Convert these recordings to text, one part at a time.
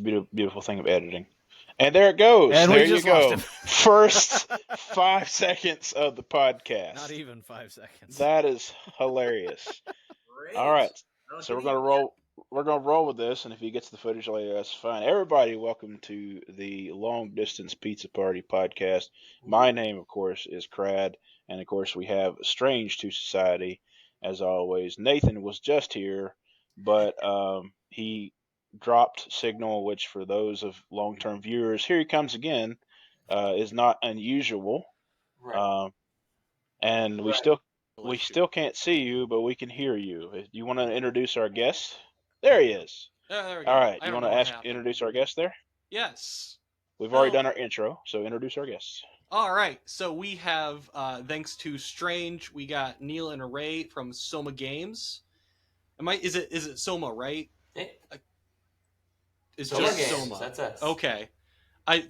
the beautiful thing of editing. And there it goes. And there we just you go. lost him. First 5 seconds of the podcast. Not even 5 seconds. That is hilarious. Great. All right. Well, So did we're gonna he- roll. We're gonna roll with this, and if he gets the footage later, that's fine. Everybody, welcome to the Long Distance Pizza Party podcast. My name, of course, is Crad, and of course we have Strange to Society, as always. Nathan was just here, but he dropped signal, which for those of long-term viewers, here he comes again, is not unusual. Right. And we Right. still can't see you, but we can hear you. Do you want to introduce our guest? There he is. There we go. All right. I You don't want know to what happened. introduce our guest there? Yes. We've already Well- done our intro, so introduce our guests. All right. So we have, thanks to Strange, we got Neil and Ray from Soma Games. Is it Soma, right? It's Soma just Games, Soma. that's us. Okay.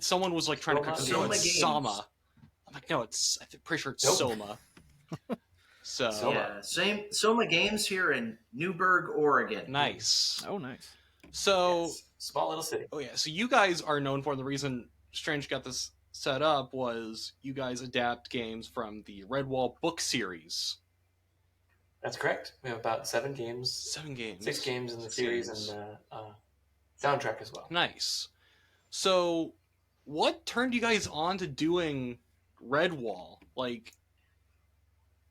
Someone was like trying to correct me. Soma It's Games. Sama. I'm like, no, I'm pretty sure it's Nope. Soma. So Soma. Yeah, same Soma Games here in Newburgh, Oregon. nice. Oh, nice. So Yes. Small little city. oh yeah, so you guys are known for, the reason Strange got this set up was you guys adapt games from the Redwall book series. That's correct. We have about 7 games, 7 games. 6 games in the 6 series, games. and soundtrack as well. Nice. So, what turned you guys on to doing Redwall? Like,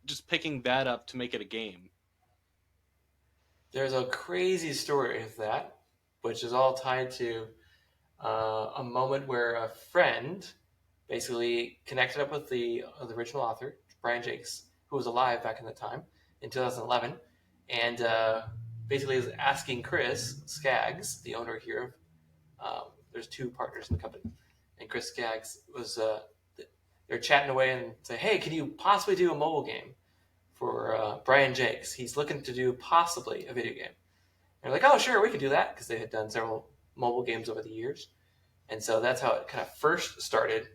just picking that up to make it a game. There's a crazy story of that, which is all tied to a moment where a friend basically connected up with the original author, Brian Jakes, who was alive back in the time, in 2011, and basically is asking Chris Skaggs, the owner here of, there's 2 partners in the company, and Chris Skaggs was, they're chatting away and say, hey, can you possibly do a mobile game for Brian Jakes? He's looking to do possibly a video game. And they're like, oh, sure, we could do that, because they had done several mobile games over the years. And so that's how it kind of first started,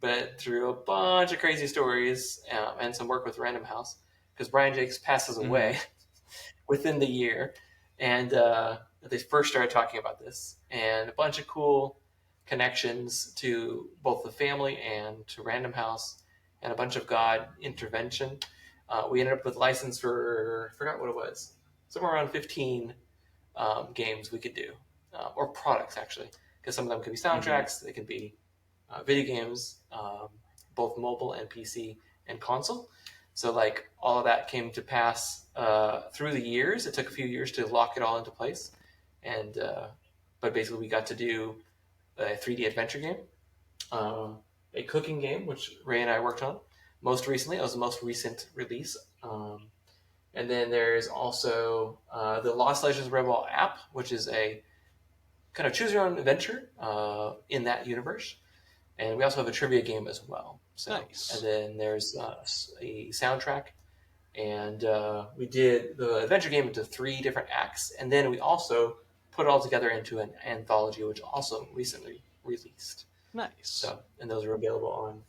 but through a bunch of crazy stories and some work with Random House, because Brian Jakes passes away within the year. And they first started talking about this, and a bunch of cool connections to both the family and to Random House, and a bunch of God intervention. We ended up with license for, I forgot what it was, somewhere around 15 games we could do, or products actually, because some of them could be soundtracks, they could be video games, both mobile and PC and console. So like all of that came to pass through the years. It took a few years to lock it all into place, and but basically we got to do a 3D adventure game, a cooking game, which Ray and I worked on most recently. It was the most recent release. And then there's also the Lost Legends Redwall app, which is a kind of choose your own adventure in that universe. And we also have a trivia game as well. So, Nice. And then there's a soundtrack. And we did the adventure game into 3 different acts. And then we also put it all together into an anthology, which also recently released. Nice. So, and those are available on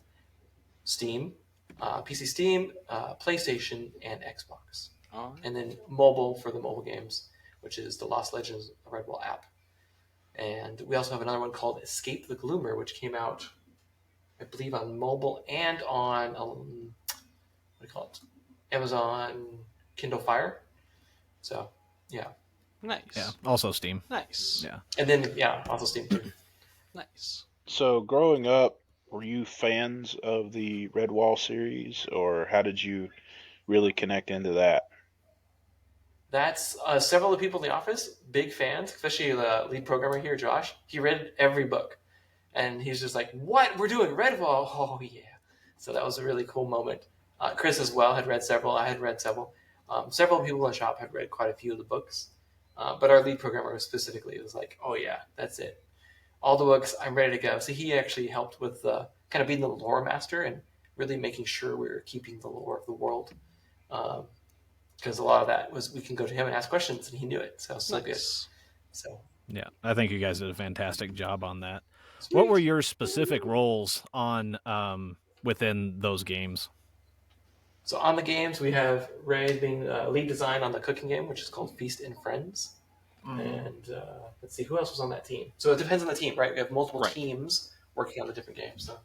Steam, PC Steam, PlayStation, and Xbox. All right. And then mobile for the mobile games, which is the Lost Legends Redwall app. And we also have another one called Escape the Gloomer, which came out, I believe, on mobile and on, what do you call it? Amazon Kindle Fire. So, yeah. Nice. Yeah. Also Steam. Nice. Yeah. And then, yeah, also Steam too. Nice. So, growing up, were you fans of the Redwall series, or how did you really connect into that? That's several of the people in the office, big fans, especially the lead programmer here, Josh. He read every book. And he's just like, what? We're doing Redwall? Oh, yeah. So that was a really cool moment. Chris as well had read several. I had read several. Several people in the shop had read quite a few of the books. But our lead programmer specifically was like, oh, yeah, that's it. All the books, I'm ready to go. So he actually helped with kind of being the lore master and really making sure we were keeping the lore of the world. Because a lot of that was we can go to him and ask questions, and he knew it. So it was so good. Nice. So Yeah. I think you guys did a fantastic job on that. sweet. What were your specific roles on within those games? So on the games, we have Ray being lead design on the cooking game, which is called Feast and Friends. And let's see, who else was on that team? So it depends on the team, right? We have multiple Right. teams working on the different games. So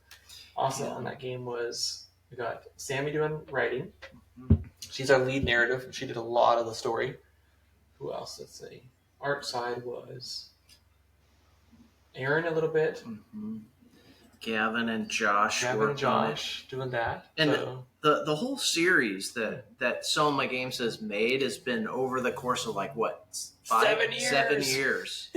also on that game was, we got Sammy doing writing. She's our lead narrative. She did a lot of the story. Who else? Let's see. Art side was Aaron a little bit. Gavin and Josh worked on it. Doing that. And so, the whole series that Soma Games has made has been over the course of like what 7 years. 7 years.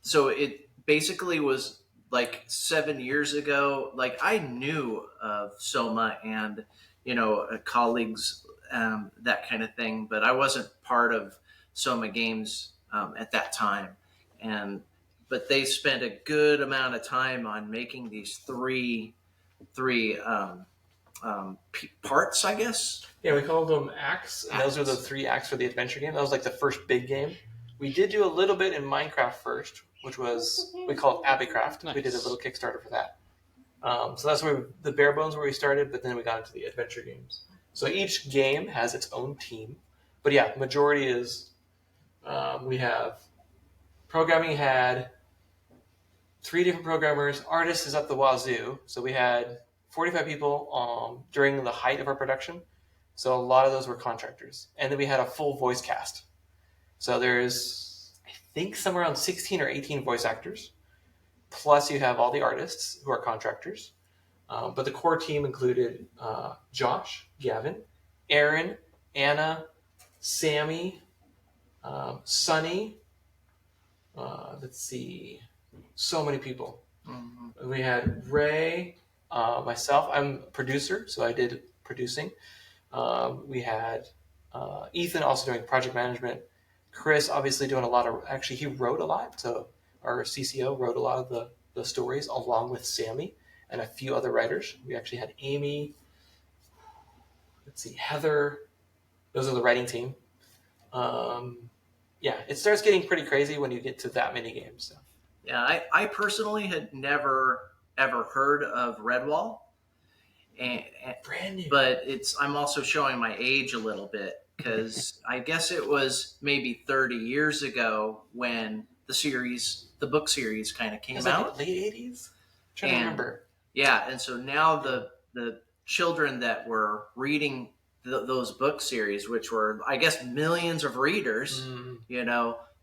So it basically was like 7 years ago. Like I knew of Soma and colleagues, that kind of thing, but I wasn't part of Soma Games at that time, but they spent a good amount of time on making these three parts, I guess. Yeah, we called them acts, and those are the 3 acts for the adventure game. That was like the first big game. We did do a little bit in Minecraft first, which was, we called Abbeycraft. Nice. We did a little Kickstarter for that. So that's where the bare bones where we started, but then we got into the adventure games. So each game has its own team. But yeah, majority is, we have, programming had 3 different programmers. Artists is up the wazoo. So we had 45 people during the height of our production. So a lot of those were contractors. And then we had a full voice cast. So there's, I think, somewhere around 16 or 18 voice actors. Plus you have all the artists who are contractors. But the core team included Josh, Gavin, Aaron, Anna, Sammy, Sunny. Let's see. So many people. We had Ray, myself. I'm a producer, so I did producing. We had Ethan also doing project management. Chris obviously doing a lot of, actually he wrote a lot. So our CCO wrote a lot of the stories along with Sammy and a few other writers. We actually had Amy, let's see, Heather. Those are the writing team. Yeah, it starts getting pretty crazy when you get to that many games. So. Yeah, I personally had never ever heard of Redwall, brand new. But I'm also showing my age a little bit because I guess it was maybe 30 years ago when the book series kind of came out. Like late 80s? I'm trying to remember. Yeah, and so now the children that were reading those book series, which were, I guess, millions of readers,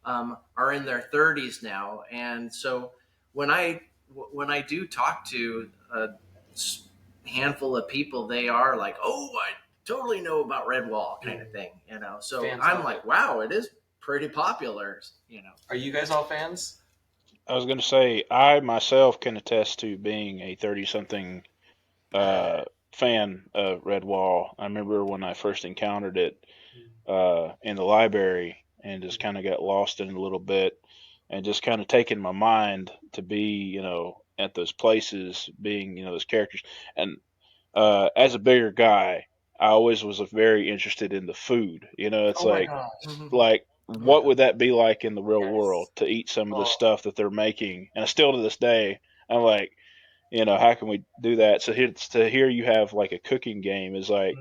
are in their 30s now. And so when I do talk to a handful of people, they are like, oh, I totally know about Redwall kind of thing, So fans I'm like, wow, it is pretty popular, Are you guys all fans? I was going to say, I myself can attest to being a 30-something fan of Redwall. I remember when I first encountered it in the library and just kind of got lost in it a little bit and just kind of taken my mind to be, at those places, being, those characters. And as a bigger guy, I always was very interested in the food. It's like, what would that be like in the real world to eat some of the stuff that they're making? And still to this day, I'm like, how can we do that? So to hear you have like a cooking game is like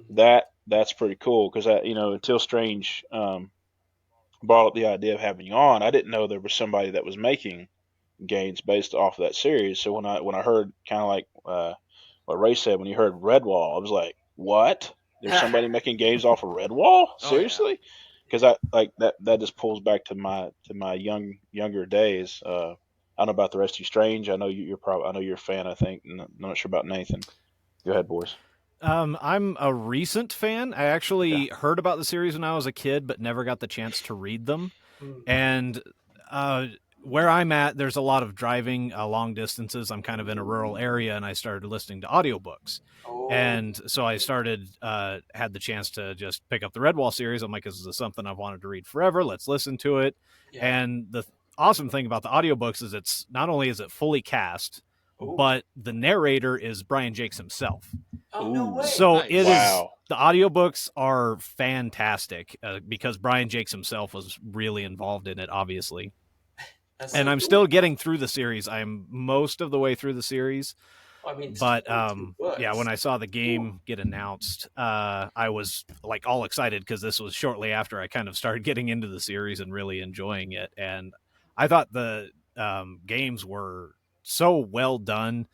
that's pretty cool because until Strange brought up the idea of having you on, I didn't know there was somebody that was making games based off of that series. So when I heard kind of like what Ray said, when you heard Redwall, I was like, what? There's somebody making games off of Redwall? Seriously? Because I like that just pulls back to my younger days. I don't know about the rest of you, Strange. I know you're a fan. I think. I'm not sure about Nathan. Go ahead, boys. I'm a recent fan. I actually heard about the series when I was a kid, but never got the chance to read them. And where I'm at, there's a lot of driving long distances. I'm kind of in a rural area, and I started listening to audiobooks. And so I had the chance to just pick up the Redwall series. I'm like, this is something I've wanted to read forever. Let's listen to it. Yeah. And the awesome thing about the audiobooks is it's not only is it fully cast, but the narrator is Brian Jakes himself. Oh, no way. So nice. The audiobooks are fantastic because Brian Jakes himself was really involved in it, obviously. And I'm still getting through the series. I'm most of the way through the series. Well, I mean, it's But 22 books. yeah, when I saw the game get announced, I was like all excited because this was shortly after I kind of started getting into the series and really enjoying it. And I thought the games were so well done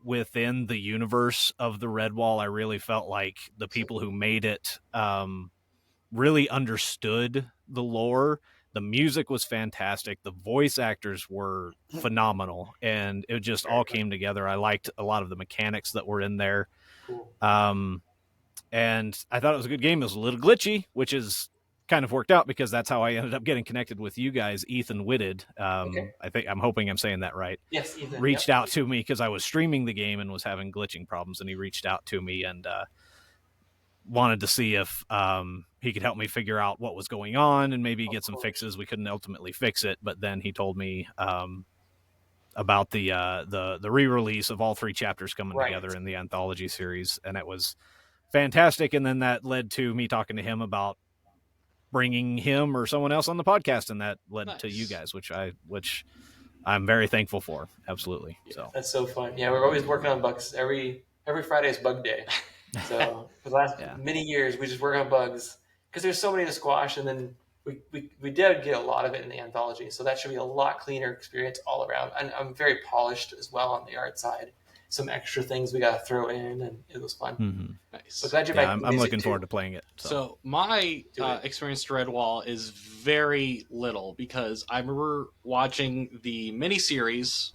within the universe of the Redwall. I really felt like the people who made it really understood the lore. The music was fantastic. The voice actors were phenomenal, and it just all came together. I liked a lot of the mechanics that were in there. Cool. And I thought it was a good game. It was a little glitchy, which is kind of worked out because that's how I ended up getting connected with you guys. Ethan Whitted, Okay. I'm hoping I'm saying that right. Yes, Ethan. Reached out to me because I was streaming the game and was having glitching problems, and he reached out to me and wanted to see if he could help me figure out what was going on and maybe get some fixes. We couldn't ultimately fix it, but then he told me about the re-release of all 3 chapters coming together in the anthology series, and it was fantastic. And then that led to me talking to him about bringing him or someone else on the podcast, and that led to you guys, which I'm very thankful for. Absolutely. So that's so fun. Yeah, we're always working on bugs. Every Friday is bug day. So for the last many years, we just work on bugs because there's so many to squash, and then we did get a lot of it in the anthology. So that should be a lot cleaner experience all around. And I'm very polished as well on the art side. Some extra things we got to throw in, and it was fun. Mm-hmm. Nice. So glad you're back. I'm looking forward to playing it. So my experience to Redwall is very little because I remember watching the miniseries.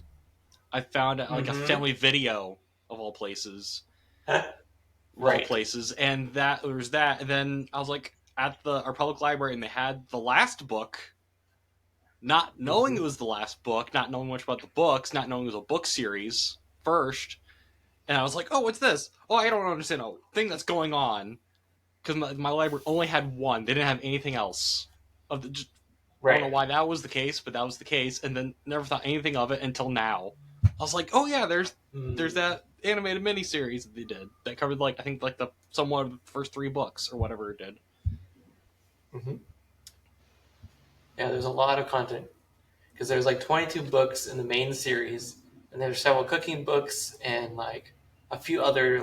I found like a family video of all places. All places, and that there was that, and then I was like at our public library, and they had the last book. Not knowing it was the last book, not knowing much about the books, not knowing it was a book series first, and I was like, "Oh, what's this? Oh, I don't understand a thing that's going on," because my library only had one; they didn't have anything else. I don't know why that was the case, but that was the case, and then never thought anything of it until now. I was like, "Oh yeah, there's that animated miniseries that they did that covered I think the somewhat of the first 3 books or whatever it did." Mm-hmm. Yeah, there's a lot of content because there's 22 books in the main series, and there's several cooking books and a few other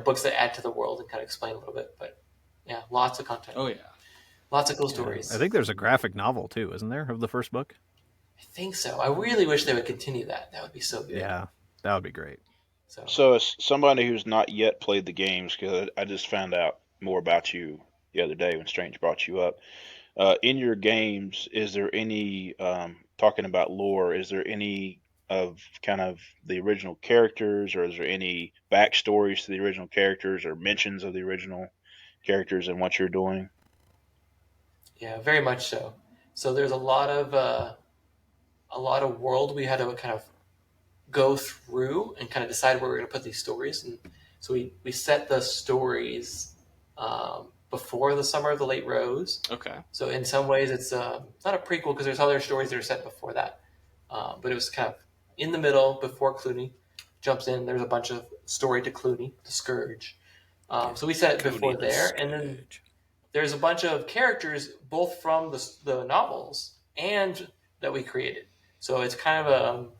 books that add to the world and kind of explain a little bit. But yeah, lots of content. Oh yeah, lots of cool stories. I think there's a graphic novel too, isn't there, of the first book? I think so. I really wish they would continue that. That would be so good. Yeah, that would be great. So as somebody who's not yet played the games, because I just found out more about you the other day when Strange brought you up. In your games, is there any, talking about lore, is there any of kind of the original characters, or is there any backstories to the original characters or mentions of the original characters and what you're doing? Yeah, very much so. So there's a lot of world we had to kind of go through and kind of decide where we're going to put these stories. And so we set the stories before the Summer of the Late Rose. Okay. So in some ways it's not a prequel because there's other stories that are set before that. But it was kind of in the middle before Clooney jumps in. There's a bunch of story to Clooney, the Scourge. So we set it before there. And then there's a bunch of characters both from the novels and that we created. So it's kind of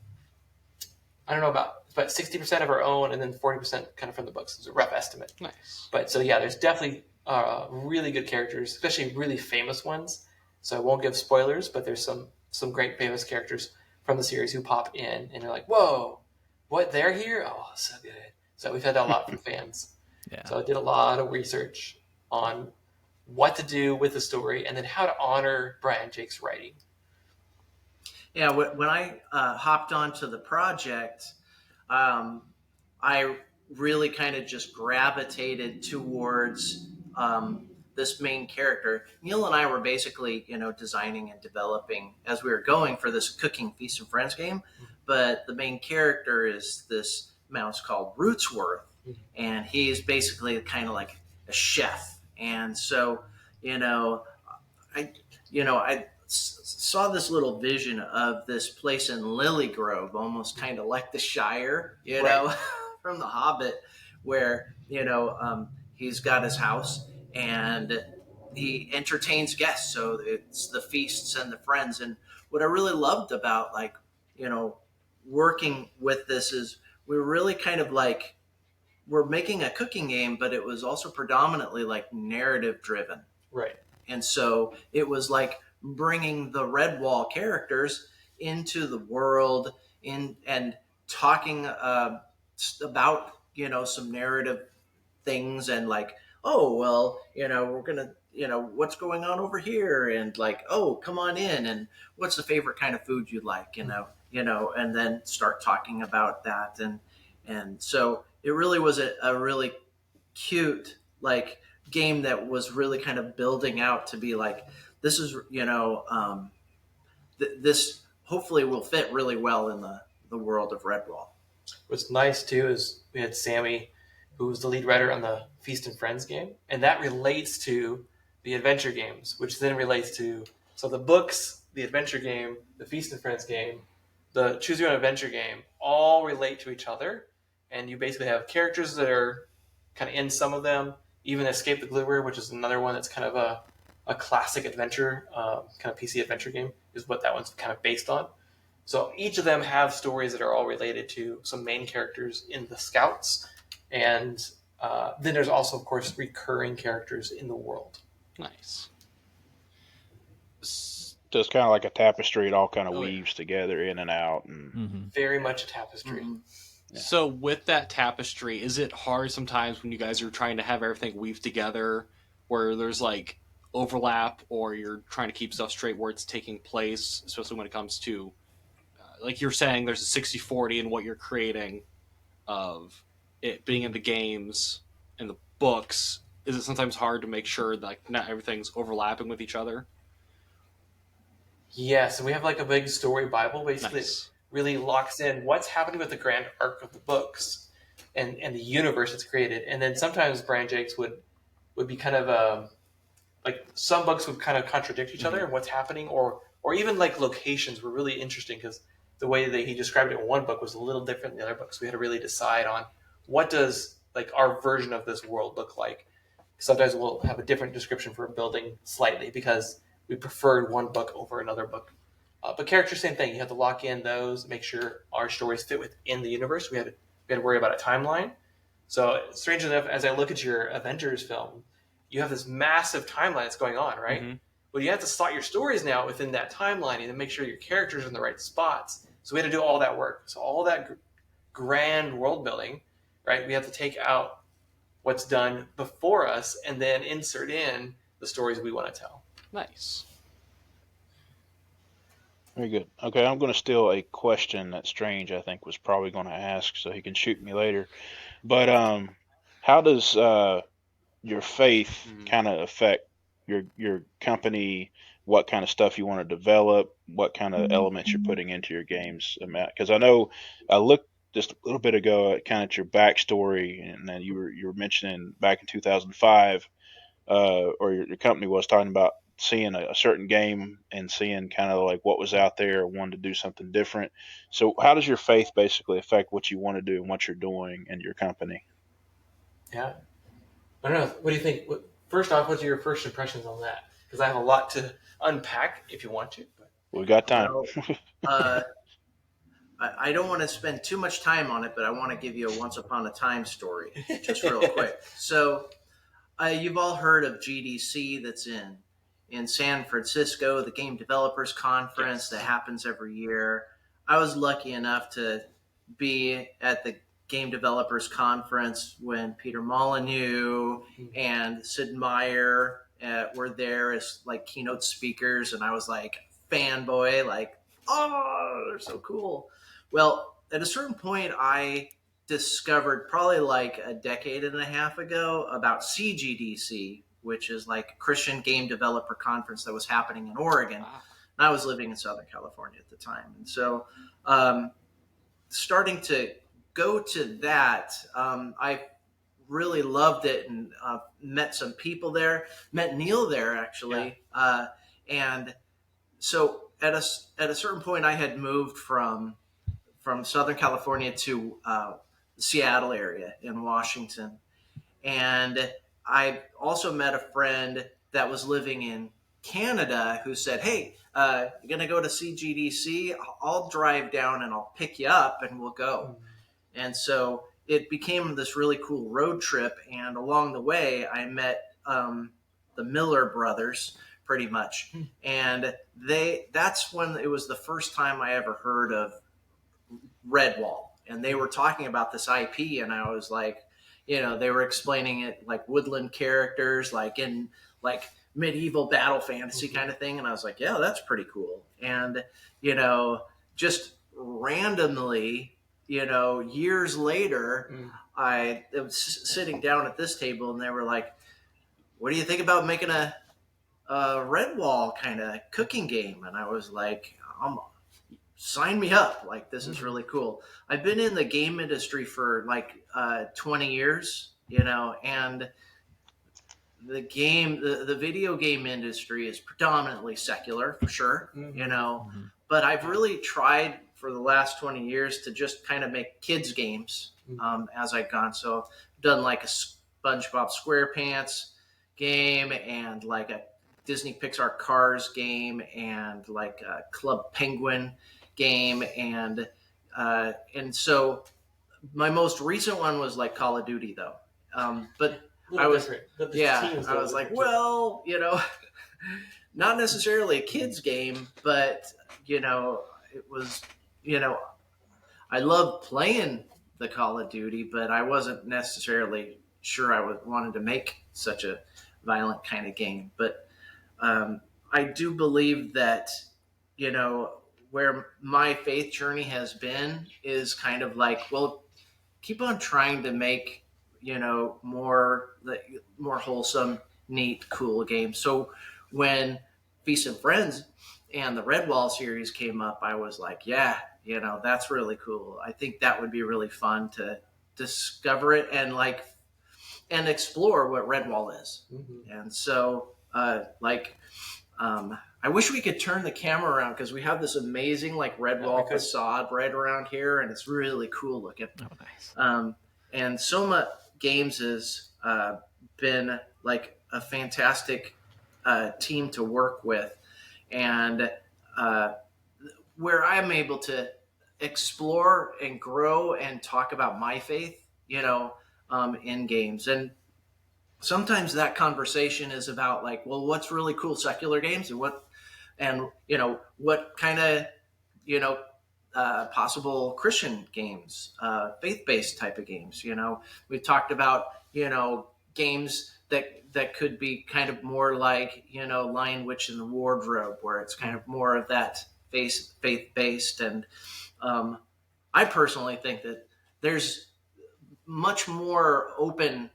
I don't know, about 60% of our own and then 40% kind of from the books. It's a rough estimate. Nice. But so yeah, there's definitely really good characters, especially really famous ones. So I won't give spoilers, but there's some great famous characters from the series who pop in and you're like, whoa, what, they're here? Oh, so good. So we've had that a lot from fans. Yeah. So I did a lot of research on what to do with the story and then how to honor Brian Jake's writing. Yeah, when I hopped onto the project, I really kind of just gravitated towards this main character. Neil and I were basically, designing and developing as we were going for this Cooking Feast and Friends game. But the main character is this mouse called Rootsworth, and he's basically kind of like a chef. And so, I saw this little vision of this place in Lily Grove, almost kind of like the Shire, from The Hobbit, where, he's got his house and he entertains guests. So it's the feasts and the friends. And what I really loved about, working with this is we were really kind of like, we're making a cooking game, but it was also predominantly like narrative driven. Right. And so it was like bringing the Redwall characters into the world and talking about, you know, some narrative things, and like, oh, well, you know, we're going to, you know, what's going on over here, and like, oh, come on in, and what's the favorite kind of food you like, you know, and then start talking about that. And so it really was a really cute, like, game that was really kind of building out to be like, this is, you know, this hopefully will fit really well in the world of Redwall. What's nice too is we had Sammy, who was the lead writer on the Feast and Friends game, and that relates to the adventure games, which then relates to the books, the adventure game, the Feast and Friends game, the Choose Your Own Adventure game, all relate to each other, and you basically have characters that are kind of in some of them. Even Escape the Gluer, which is another one that's kind of a classic adventure, kind of PC adventure game, is what that one's kind of based on. So each of them have stories that are all related to some main characters in the Scouts. And then there's also, of course, recurring characters in the world. Nice. So it's kind of like a tapestry. It all kind of weaves together in and out. And Very much a tapestry. Yeah. So with that tapestry, is it hard sometimes when you guys are trying to have everything weave together, where there's like overlap, or you're trying to keep stuff straight where it's taking place, especially when it comes to, like you're saying, there's a 60-40 in what you're creating of it being in the games and the books. Is it sometimes hard to make sure that like, not everything's overlapping with each other? Yes, and we have like a big story Bible, basically. Nice. Really locks in what's happening with the grand arc of the books and the universe it's created. And then sometimes Brian Jakes would be kind of like some books would kind of contradict each other and what's happening, or even like locations were really interesting because the way that he described it in one book was a little different than the other books. We had to really decide on what does like our version of this world look like. Sometimes we'll have a different description for a building slightly because we preferred one book over another book. But characters, same thing. You have to lock in those, make sure our stories fit within the universe. We had to worry about a timeline. So, strange enough, as I look at your Avengers film, you have this massive timeline that's going on, right? Mm-hmm. Well, you have to slot your stories now within that timeline and make sure your characters are in the right spots. So we had to do all that work. So all that grand world building, right? We have to take out what's done before us and then insert in the stories we want to tell. Nice. Very good. Okay, I'm going to steal a question that Strange, I think, was probably going to ask, so he can shoot me later. But how does your faith kind of affect your company? What kind of stuff you want to develop? What kind of elements you're putting into your games? Because I know I looked just a little bit ago at kind of your backstory, and then you were mentioning back in 2005, or your company was talking about seeing a certain game and seeing kind of like what was out there, wanted to do something different. So how does your faith basically affect what you want to do and what you're doing in your company? Yeah. I don't know. What do you think? First off, what's your first impressions on that? Because I have a lot to unpack if you want to. But. We got time. Well, I don't want to spend too much time on it, but I want to give you a once upon a time story just real quick. So you've all heard of GDC that's in San Francisco, the Game Developers Conference that happens every year. I was lucky enough to be at the Game Developers Conference when Peter Molyneux and Sid Meier were there as like keynote speakers, and I was like fanboy, like, oh, they're so cool. Well, at a certain point, I discovered probably like a decade and a half ago about CGDC, which is like Christian Game Developer Conference that was happening in Oregon. Wow. And I was living in Southern California at the time. And so starting to go to that, I really loved it and met some people there, met Neil there actually. Yeah. And so at a certain point I had moved from Southern California to the Seattle area in Washington. And I also met a friend that was living in Canada who said, hey, you're going to go to CGDC? I'll drive down and I'll pick you up and we'll go. And so it became this really cool road trip. And along the way, I met the Miller brothers pretty much. And that's when it was the first time I ever heard of Redwall. And they were talking about this IP, and I was like, they were explaining it like woodland characters, like in like medieval battle fantasy kind of thing. And I was like, yeah, that's pretty cool. And, just randomly, years later, I was sitting down at this table, and they were like, what do you think about making a Redwall kind of cooking game? And I was like, sign me up. Like, this is really cool. I've been in the game industry for like 20 years, and the video game industry is predominantly secular for sure, but I've really tried for the last 20 years to just kind of make kids games as I've gone. So I've done like a SpongeBob SquarePants game, and like a Disney Pixar Cars game, and like a Club Penguin game, and so my most recent one was like Call of Duty though, but I was I was like, well, not necessarily a kid's game, but it was, I loved playing the Call of Duty, but I wasn't necessarily sure I wanted to make such a violent kind of game. But I do believe that, where my faith journey has been is kind of like, well, keep on trying to make, more wholesome, neat, cool games. So when Feast and Friends and the Redwall series came up, I was like, yeah, that's really cool. I think that would be really fun to discover it and explore what Redwall is. And so I wish we could turn the camera around, because we have this amazing like Redwall facade right around here, and it's really cool looking. Oh, nice. And Soma Games has been like a fantastic team to work with, and where I'm able to explore and grow and talk about my faith, in games. And sometimes that conversation is about like, well, what's really cool secular games, and what kind of possible Christian games, faith-based type of games. We've talked about games that could be kind of more like Lion, Witch, and the Wardrobe, where it's kind of more of that faith-based. And I personally think that there's much more open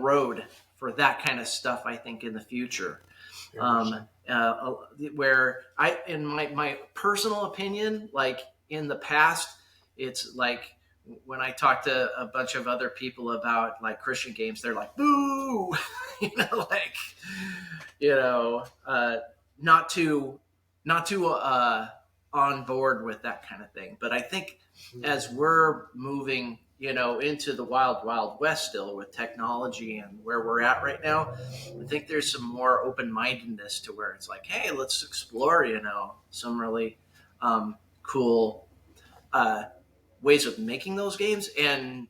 road for that kind of stuff, I think, in the future. Where in my personal opinion, like in the past, it's like when I talk to a bunch of other people about like Christian games, they're like, boo, not too on board with that kind of thing. But I think as we're moving, into the wild west still with technology and where we're at right now, I think there's some more open-mindedness to where it's like, hey, let's explore, some really cool ways of making those games, and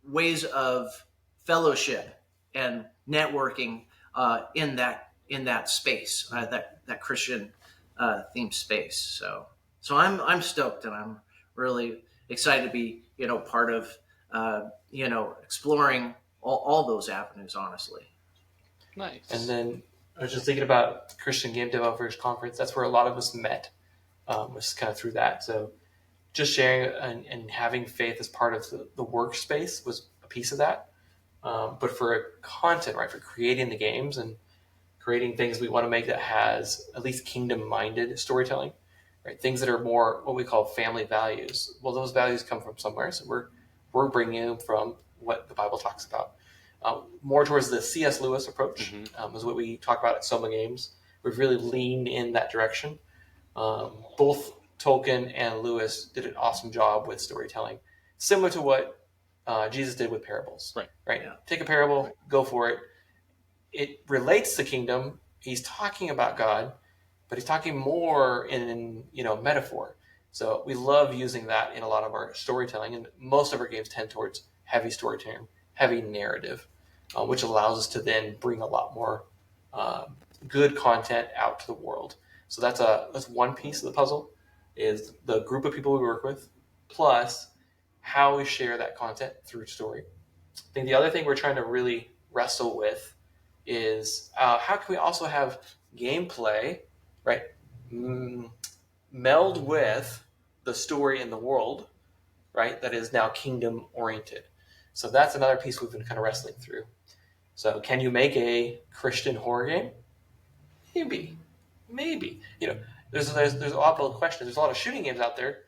ways of fellowship and networking in that space, that Christian themed space. So I'm stoked, and I'm really excited to be part of exploring all those avenues, honestly. Nice. And then I was just thinking about Christian Game Developers Conference. That's where a lot of us met, was kind of through that. So just sharing and having faith as part of the workspace was a piece of that. But for content, right, for creating the games and creating things we want to make that has at least kingdom-minded storytelling, right? Things that are more what we call family values. Well, those values come from somewhere, so we're bringing them from what the Bible talks about. More towards the C.S. Lewis approach is what we talk about at Soma Games. We've really leaned in that direction. Both Tolkien and Lewis did an awesome job with storytelling, similar to what Jesus did with parables. Right? Yeah. Take a parable, go for it. It relates to kingdom. He's talking about God, but he's talking more in metaphor. So we love using that in a lot of our storytelling, and most of our games tend towards heavy storytelling, heavy narrative, which allows us to then bring a lot more good content out to the world. So that's one piece of the puzzle, is the group of people we work with, plus how we share that content through story. I think the other thing we're trying to really wrestle with is how can we also have gameplay, right, meld with the story in the world, right, that is now kingdom oriented. So that's another piece we've been kind of wrestling through. So can you make a Christian horror game? Maybe. There's a lot of questions. There's a lot of shooting games out there.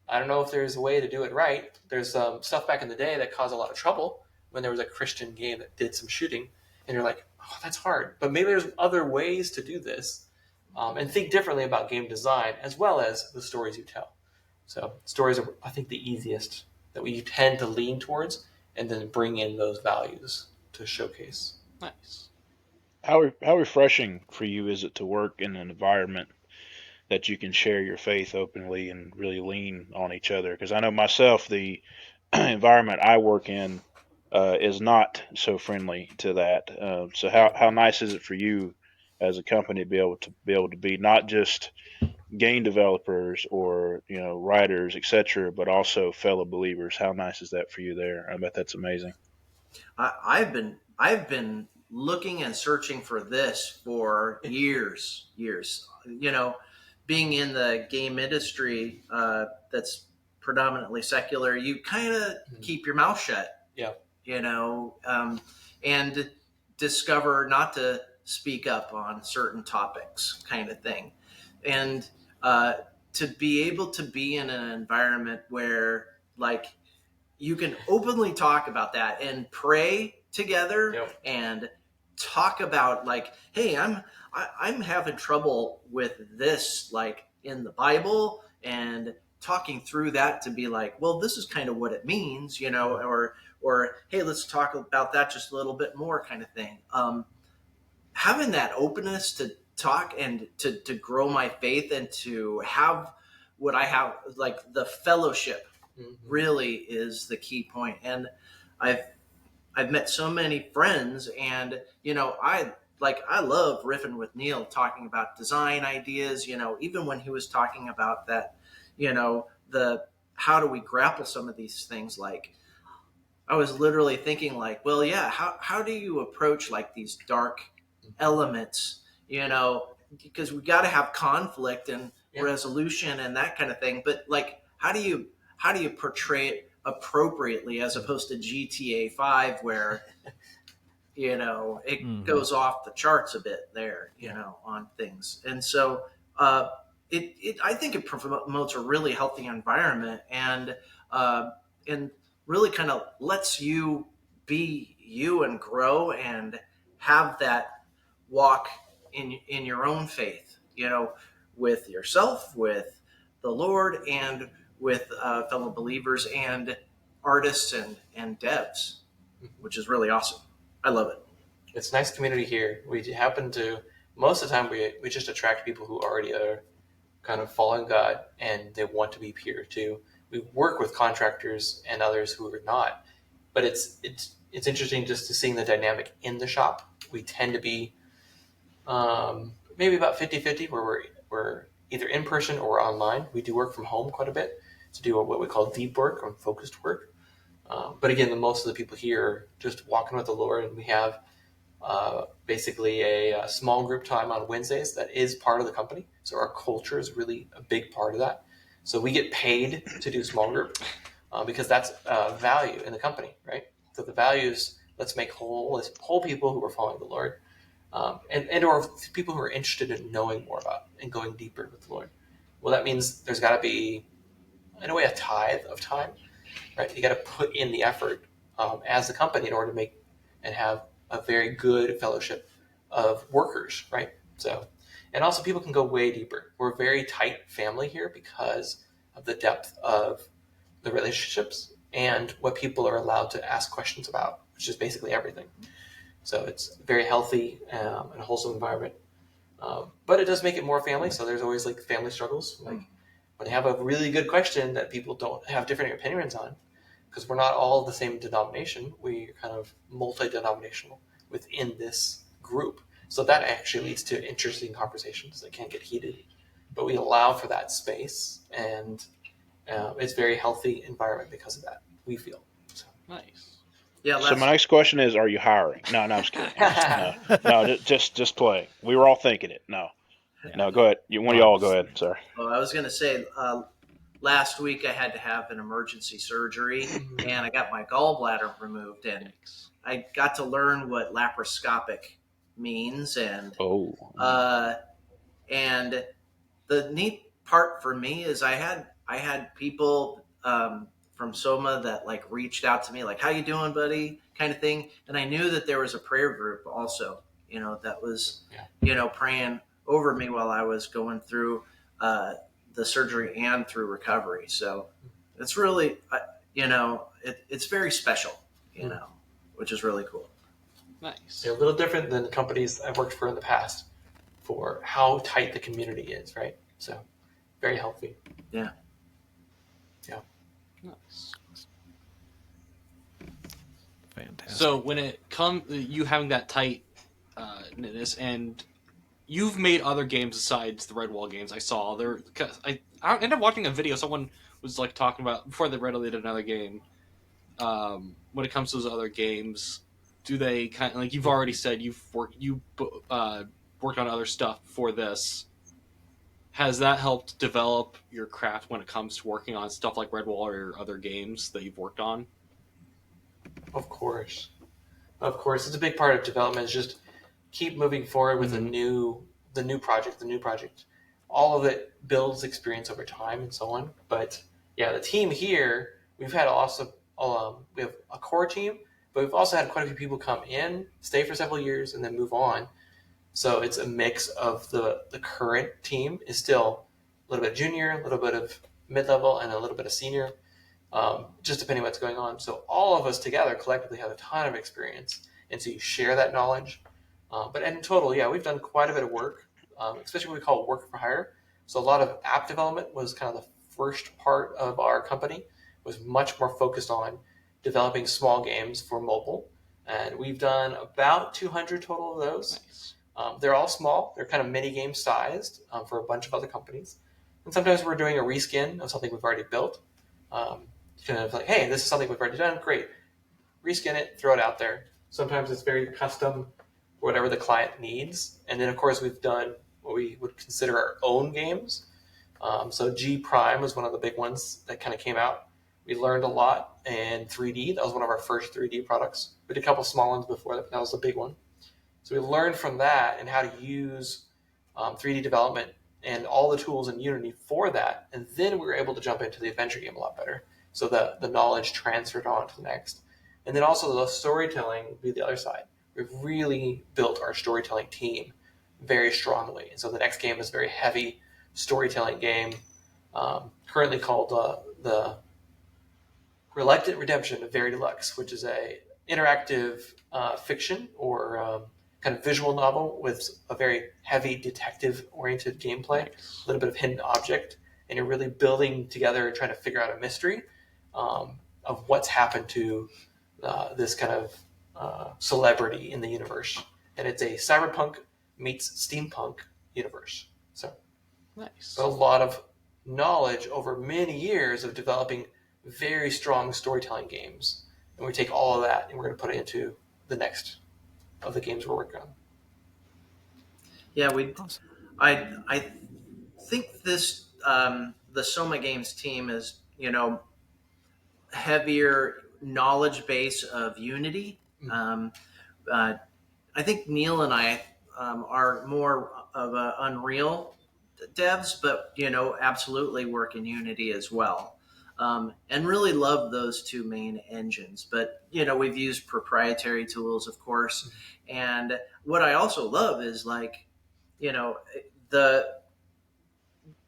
I don't know if there's a way to do it right. There's stuff back in the day that caused a lot of trouble when there was a Christian game that did some shooting, and you're like, oh, that's hard. But maybe there's other ways to do this, and think differently about game design as well as the stories you tell. So stories are, I think, the easiest that we tend to lean towards, and then bring in those values to showcase. Nice. How refreshing for you is it to work in an environment that you can share your faith openly and really lean on each other? Because I know myself, the environment I work in is not so friendly to that. So how nice is it for you as a company to be not just game developers or writers, etc., but also fellow believers? How nice is that for you there? I bet that's amazing. I've been looking and searching for this for years. Being in the game industry that's predominantly secular, you kind of keep your mouth shut. Yeah. And discover not to speak up on certain topics, kind of thing. And to be able to be in an environment where, like, you can openly talk about that and pray together. Yep. And talk about, like, hey, I'm having trouble with this, like, in the Bible, and talking through that to be like, well, this is kind of what it means, or hey, let's talk about that just a little bit more, kind of thing. Having that openness to talk and to grow my faith and to have what I have, like the fellowship, really is the key point. And I've met so many friends, and I love riffing with Neil, talking about design ideas. Even when he was talking about that, the how do we grapple some of these things? Like, I was literally thinking, like, well, yeah, how do you approach, like, these dark elements? Because we got to have conflict and resolution and that kind of thing. But, like, how do you portray it appropriately, as opposed to GTA 5, where it goes off the charts a bit there, on things. And so I think it promotes a really healthy environment, and really kind of lets you be you and grow and have that walk in your own faith, with yourself, with the Lord, and with fellow believers and artists and devs, which is really awesome. I love it. It's a nice community here. We happen to, most of the time, we just attract people who already are kind of following God, and they want to be here too. We work with contractors and others who are not, but it's interesting just to seeing the dynamic in the shop. We tend to be maybe about 50-50, where we're either in person or online. We do work from home quite a bit to do what we call deep work or focused work. But again, most of the people here are just walking with the Lord, and we have basically a small group time on Wednesdays that is part of the company. So our culture is really a big part of that. So we get paid to do small group because that's value in the company, right? So the value is, let's make whole people who are following the Lord, and or people who are interested in knowing more about and going deeper with the Lord. Well, that means there's got to be, in a way, a tithe of time, right? You got to put in the effort as the company in order to make and have a very good fellowship of workers, right? So, and also people can go way deeper. We're a very tight family here because of the depth of the relationships and what people are allowed to ask questions about, which is basically everything. So it's a very healthy and wholesome environment. But it does make it more family. So there's always like family struggles. Like when they have a really good question that people don't have different opinions on, because we're not all the same denomination, we're kind of multi-denominational within this group. So that actually leads to interesting conversations that can get heated, but we allow for that space, and it's a very healthy environment because of that, we feel. So. Nice. Yeah. So my next question is, are you hiring? No, I'm just kidding. No, just playing. We were all thinking it. No, go ahead. One of y'all go ahead, sir. Well, I was going to say, last week I had to have an emergency surgery, and I got my gallbladder removed, and I got to learn what laparoscopic means, and and the neat part for me is I had people from Soma that like reached out to me like, how you doing, buddy, kind of thing, and I knew that there was a prayer group also, that was praying over me while I was going through the surgery and through recovery. So it's really it's very special, which is really cool. Nice. They're a little different than companies I've worked for in the past for how tight the community is, right? So very healthy. Yeah. Nice. Fantastic. So when it comes you having that tight knitness, and you've made other games besides the Redwall games, I saw there. I ended up watching a video. Someone was like talking about before they did another game. When it comes to those other games, do they kind of like you've already said you've worked on other stuff for this? Has that helped develop your craft when it comes to working on stuff like Redwall or other games that you've worked on? Of course, it's a big part of development. Is just keep moving forward with the new project. All of it builds experience over time and so on. But yeah, the team here, we've had we have a core team, but we've also had quite a few people come in, stay for several years, and then move on. So it's a mix of the current team is still a little bit junior, a little bit of mid-level, and a little bit of senior, just depending on what's going on. So all of us together collectively have a ton of experience, and so you share that knowledge. But in total, yeah, we've done quite a bit of work, especially what we call work for hire. So a lot of app development was kind of the first part of our company, was much more focused on developing small games for mobile. And we've done about 200 total of those. Nice. They're all small. They're kind of mini game sized for a bunch of other companies. And sometimes we're doing a reskin of something we've already built. Kind of like, hey, this is something we've already done. Great. Reskin it, throw it out there. Sometimes it's very custom, whatever the client needs. And then, of course, we've done what we would consider our own games. So G Prime was one of the big ones that kind of came out. We learned a lot in 3D. That was one of our first 3D products. We did a couple small ones before that, but that was a big one. So we learned from that and how to use 3D development and all the tools in Unity for that. And then we were able to jump into the adventure game a lot better. So the knowledge transferred on to the next. And then also the storytelling would be the other side. We've really built our storytelling team very strongly. And so the next game is a very heavy storytelling game, currently called the Reluctant Redemption of Very Deluxe, which is a interactive fiction or kind of visual novel with a very heavy detective-oriented gameplay, a little bit of hidden object, and you're really building together and trying to figure out a mystery of what's happened to this kind of celebrity in the universe. And it's a cyberpunk meets steampunk universe. So Nice. a lot of knowledge over many years of developing very strong storytelling games. And we take all of that and we're going to put it into the next of the games we're working on. Yeah, Awesome. I think this the Soma Games team is heavier knowledge base of Unity. I think Neil and I are more of a Unreal devs, but absolutely work in Unity as well. And really love those two main engines. But we've used proprietary tools, of course. And what I also love is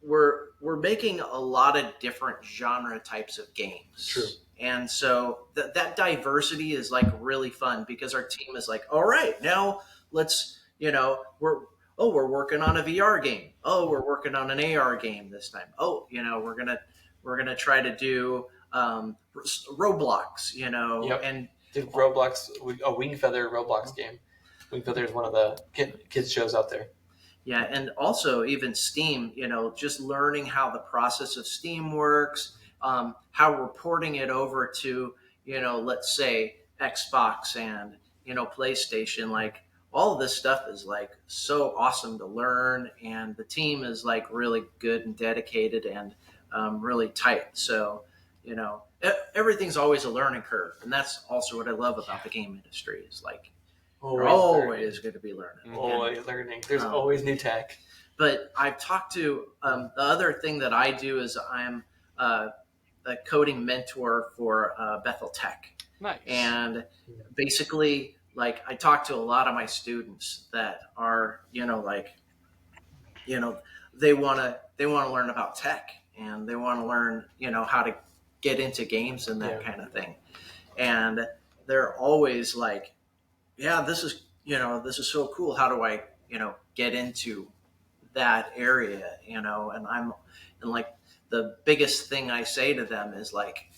we're making a lot of different genre types of games. True. And so that diversity is really fun because our team is all right, now let's oh, we're working on a VR game. Oh, we're working on an AR game this time. Oh, we're gonna try to do Roblox, Yep. and Did Roblox, a Wing Feather Roblox game. Wing Feather is one of the kids shows out there. Yeah, and also even Steam, just learning how the process of Steam works, how we're porting it over to, let's say Xbox and, PlayStation, like all of this stuff is like so awesome to learn. And the team is like really good and dedicated and really tight. So, everything's always a learning curve. And that's also what I love about the game industry is like, you're always going to be learning. Always learning. There's always new tech. But I've talked to the other thing that I do is I'm a coding mentor for Bethel Tech. Nice. And basically, like I talk to a lot of my students that are, they want to learn about tech and they want to learn, how to get into games and that kind of thing. And they're always like, yeah, this is so cool. How do I, get into that area, and like the biggest thing I say to them is like,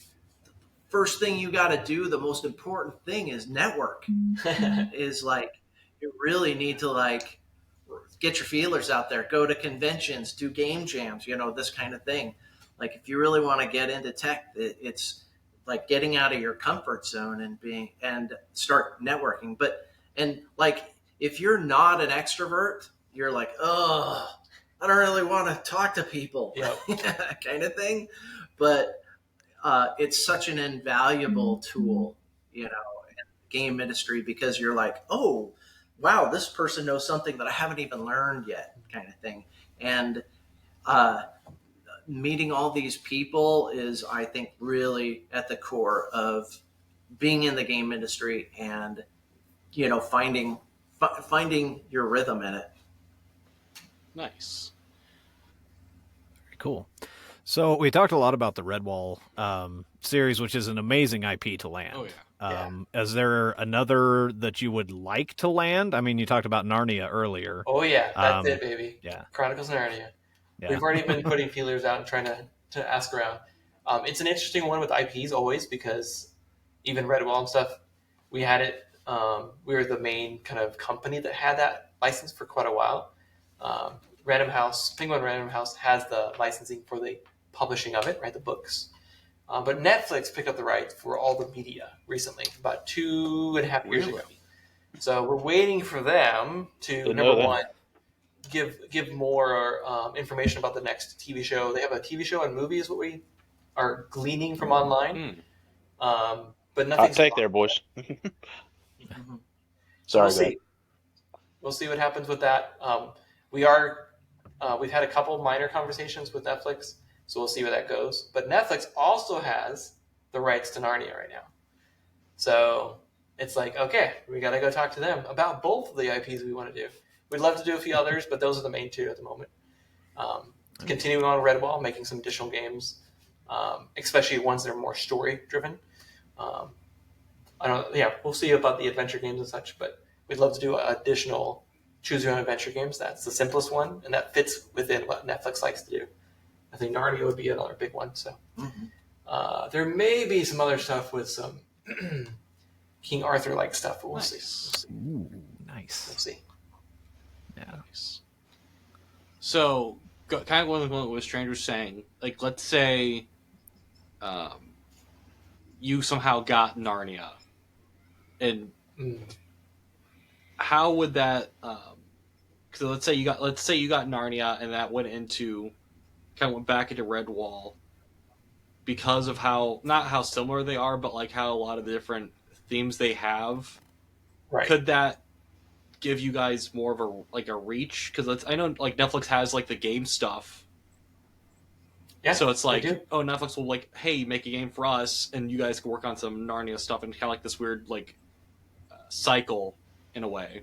first thing you got to do, the most important thing is network. Is like, you really need to like get your feelers out there, go to conventions, do game jams, this kind of thing. Like if you really want to get into tech, it's like getting out of your comfort zone and start networking. And like, if you're not an extrovert, you're like, oh, I don't really want to talk to people, kind of thing. But it's such an invaluable tool, in the game industry, because you're like, oh, wow, this person knows something that I haven't even learned yet, kind of thing. And meeting all these people is, I think, really at the core of being in the game industry and, finding your rhythm in it. Nice. Very cool. So we talked a lot about the Redwall series, which is an amazing IP to land. Oh, Is there another that you would like to land? I mean, you talked about Narnia earlier. Oh yeah, that's it, baby. Yeah. Chronicles of Narnia. Yeah. We've already been putting feelers out and trying to ask around. It's an interesting one with IPs always, because even Redwall and stuff, we had it. We were the main kind of company that had that license for quite a while. Penguin Random House has the licensing for the publishing of it, right? The books. But Netflix picked up the rights for all the media recently, about 2.5 years ago. So we're waiting for them to, number one, give more information about the next TV show. They have a TV show and movie is what we are gleaning from online. But nothing. Hot take there, boys. So we'll see what happens with that. We've had a couple minor conversations with Netflix, so we'll see where that goes. But Netflix also has the rights to Narnia right now. So it's like, okay, we got to go talk to them about both of the IPs we want to do. We'd love to do a few others, but those are the main two at the moment. Continuing on Redwall, making some additional games, especially ones that are more story-driven. We'll see about the adventure games and such, but we'd love to do additional choose-your-own-adventure games. That's the simplest one, and that fits within what Netflix likes to do. I think Narnia would be another big one. So there may be some other stuff with some King Arthur-like stuff, but we'll see. Ooh, nice. We'll see. Yeah. Nice. So, kind of what Strange was saying, like, let's say you somehow got Narnia, and how would that? Because let's say you got Narnia, and that went back into Redwall because of not how similar they are, but like how a lot of the different themes they have. Right. Could that give you guys more of a reach? Because I know like Netflix has like the game stuff. Yeah. So it's like, Netflix will like, hey, make a game for us, and you guys can work on some Narnia stuff, and kind of like this weird like cycle in a way.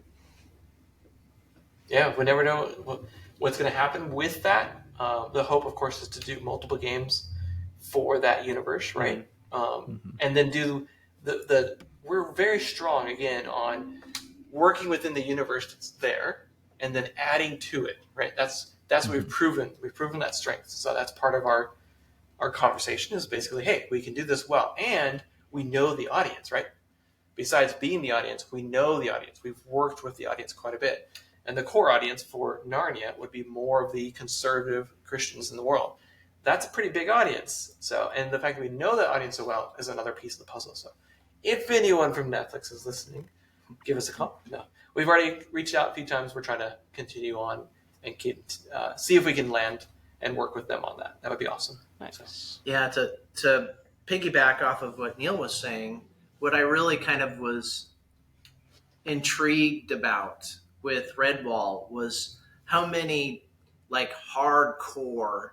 Yeah, we never know what's going to happen with that. The hope, of course, is to do multiple games for that universe, right? And then do we're very strong again on working within the universe that's there, and then adding to it, right? That's what we've proven. We've proven that strength. So that's part of our conversation is basically, hey, we can do this well, and we know the audience, right? Besides being the audience, we know the audience. We've worked with the audience quite a bit. And the core audience for Narnia would be more of the conservative Christians in the world. That's a pretty big audience. So, and the fact that we know that audience so well is another piece of the puzzle. So if anyone from Netflix is listening, give us a call. No, we've already reached out a few times. We're trying to continue on and see if we can land and work with them on that. That would be awesome. Nice. So. Yeah, to piggyback off of what Neil was saying, what I really kind of was intrigued about with Redwall was how many like hardcore,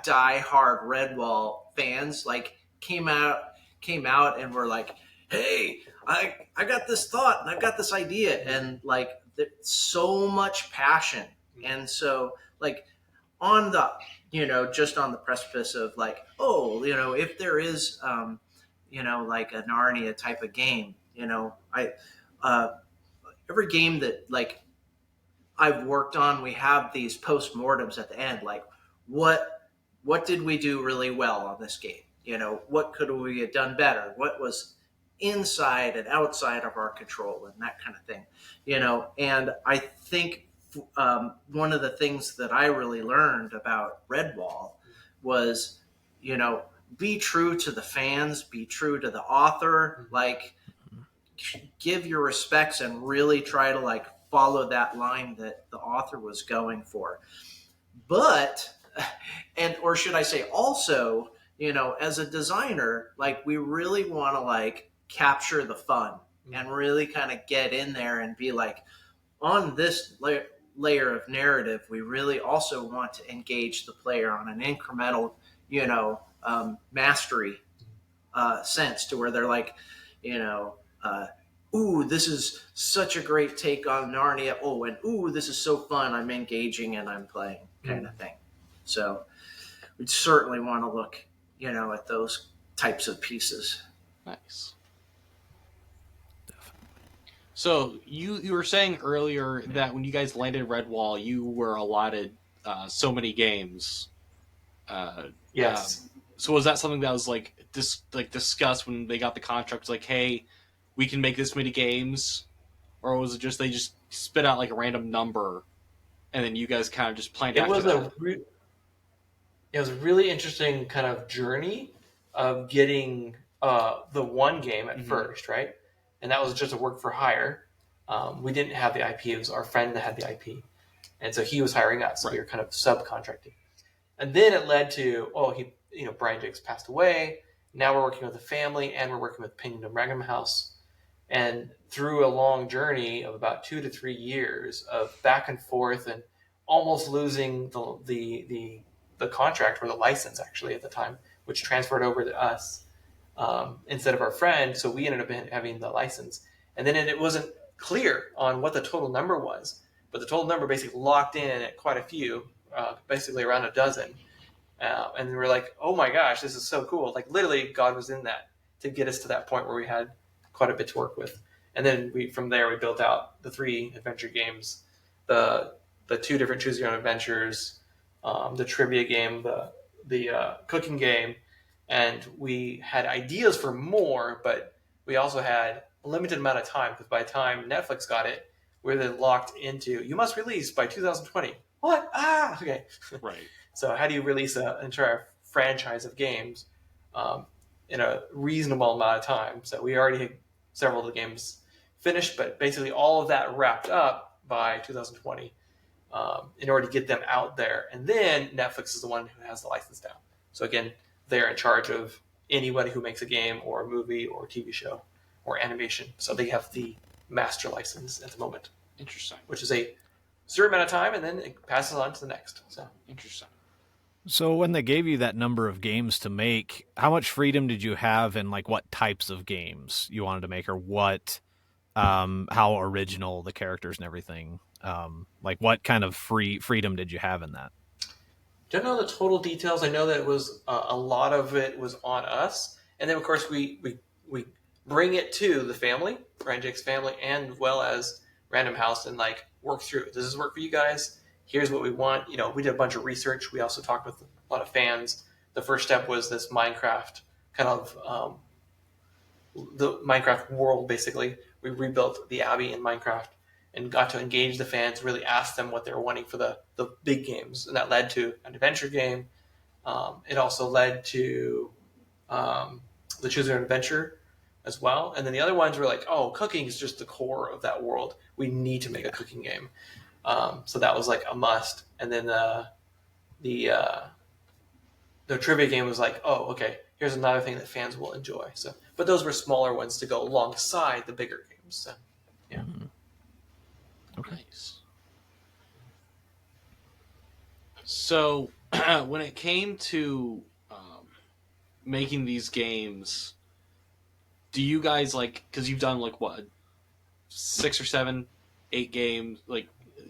die-hard Redwall fans like came out and were like, "Hey, I got this thought and I've got this idea," and like so much passion, and so like on the just on the precipice of like, oh, if there is like a Narnia type of game, every game that like I've worked on, we have these postmortems at the end, like what did we do really well on this game? What could we have done better? What was inside and outside of our control and that kind of thing, and I think one of the things that I really learned about Redwall was, be true to the fans, be true to the author, like give your respects and really try to like follow that line that the author was going for. But, or should I say also, as a designer, like we really want to like capture the fun and really kind of get in there and be like, on this layer of narrative, we really also want to engage the player on an incremental, mastery sense to where they're like, ooh, this is such a great take on Narnia. Oh, and ooh, this is so fun. I'm engaging and I'm playing kind of thing. So we'd certainly want to look, at those types of pieces. Nice. So you were saying earlier that when you guys landed Redwall, you were allotted so many games. Yes. So was that something that was like discussed when they got the contract? Like, hey, we can make this many games, or was it just they just spit out like a random number, and then you guys kind of just planned after that? It was a really interesting kind of journey of getting the one game at first, right? And that was just a work for hire. We didn't have the IP. It was our friend that had the IP. And so he was hiring us. So we were kind of subcontracting. And then it led to, Brian Jakes passed away. Now we're working with the family and we're working with Kingdom Random House. And through a long journey of about 2 to 3 years of back and forth and almost losing the contract or the license actually at the time, which transferred over to us. Instead of our friend, so we ended up having the license, and then it wasn't clear on what the total number was, but the total number basically locked in at quite a few, basically around a dozen, and we were like, oh my gosh, this is so cool! Like literally, God was in that to get us to that point where we had quite a bit to work with, and then from there we built out the 3 adventure games, the 2 different choose your own adventures, the trivia game, the cooking game. And we had ideas for more, but we also had a limited amount of time because by the time Netflix got it, we were then locked into, you must release by 2020. What? Okay. Right. So how do you release an entire franchise of games in a reasonable amount of time? So we already had several of the games finished, but basically all of that wrapped up by 2020 in order to get them out there. And then Netflix is the one who has the license now. So again, they're in charge of anybody who makes a game or a movie or a TV show or animation. So they have the master license at the moment. Interesting. Which is a certain amount of time, and then it passes on to the next. So interesting. So when they gave you that number of games to make, how much freedom did you have in like what types of games you wanted to make, or what, how original the characters and everything? Like what kind of freedom did you have in that? Don't know the total details. I know that it was a lot of it was on us, and then of course we bring it to the family, Brian Jake's family, and well as Random House, and like work through. Does this work for you guys? Here's what we want. We did a bunch of research. We also talked with a lot of fans. The first step was this Minecraft kind of the Minecraft world, basically. We rebuilt the Abbey in Minecraft and got to engage the fans, really ask them what they were wanting for the big games. And that led to an adventure game. It also led to the Choose Your Own Adventure as well. And then the other ones were like, oh, cooking is just the core of that world. We need to make a cooking game. So that was like a must. And then the trivia game was like, oh, okay, here's another thing that fans will enjoy. So, but those were smaller ones to go alongside the bigger games. So, yeah. Okay. Nice. So, when it came to making these games, do you guys because you've done 6 or 7, 8 games,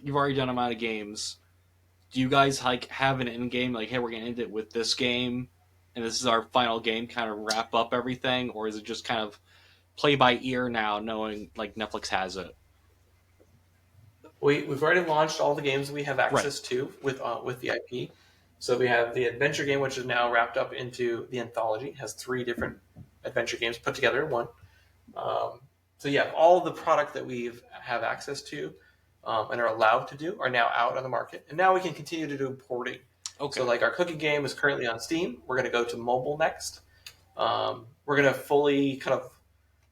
you've already done an amount of games. Do you guys have an end game, hey, we're gonna end it with this game, and this is our final game, kind of wrap up everything, or is it just kind of play by ear now, knowing Netflix has it? We've already launched all the games we have access to with the IP. So we have the adventure game, which is now wrapped up into the anthology. It has 3 different adventure games put together in one. So yeah, all the product that we have access to and are allowed to do are now out on the market. And now we can continue to do porting. Okay. So our cooking game is currently on Steam. We're going to go to mobile next. We're going to fully kind of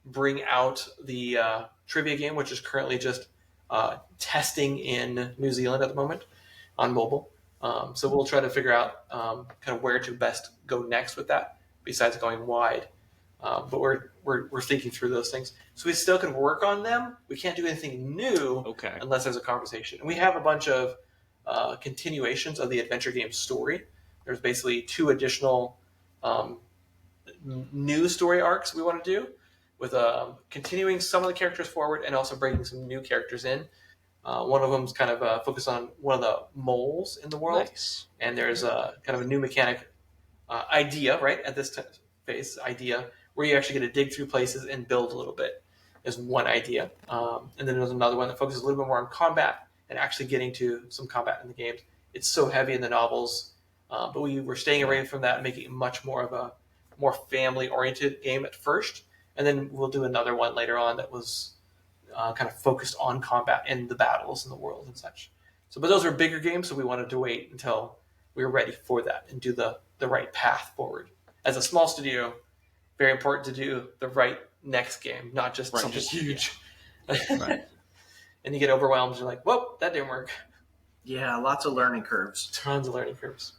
bring out the trivia game, which is currently just testing in New Zealand at the moment on mobile. So we'll try to figure out kind of where to best go next with that, besides going wide. But we're thinking through those things. So we still can work on them. We can't do anything new unless there's a conversation. And we have a bunch of continuations of the adventure game story. There's basically 2 additional new story arcs we want to do, with continuing some of the characters forward and also bringing some new characters in. One of them is kind of focused on one of the moles in the world. Nice. And there's a kind of a new mechanic idea, right, at this phase, idea, where you actually get to dig through places and build a little bit, is one idea. And then there's another one that focuses a little bit more on combat and actually getting to some combat in the games. It's so heavy in the novels, but we were staying away from that and making it much more of a more family-oriented game at first. And then we'll do another one later on that was kind of focused on combat and the battles in the world and such. So, but those are bigger games, so we wanted to wait until we were ready for that and do the right path forward. As a small studio, very important to do the right next game, not just something huge. Right. And you get overwhelmed. You're like, whoa, that didn't work. Yeah, lots of learning curves. Tons of learning curves.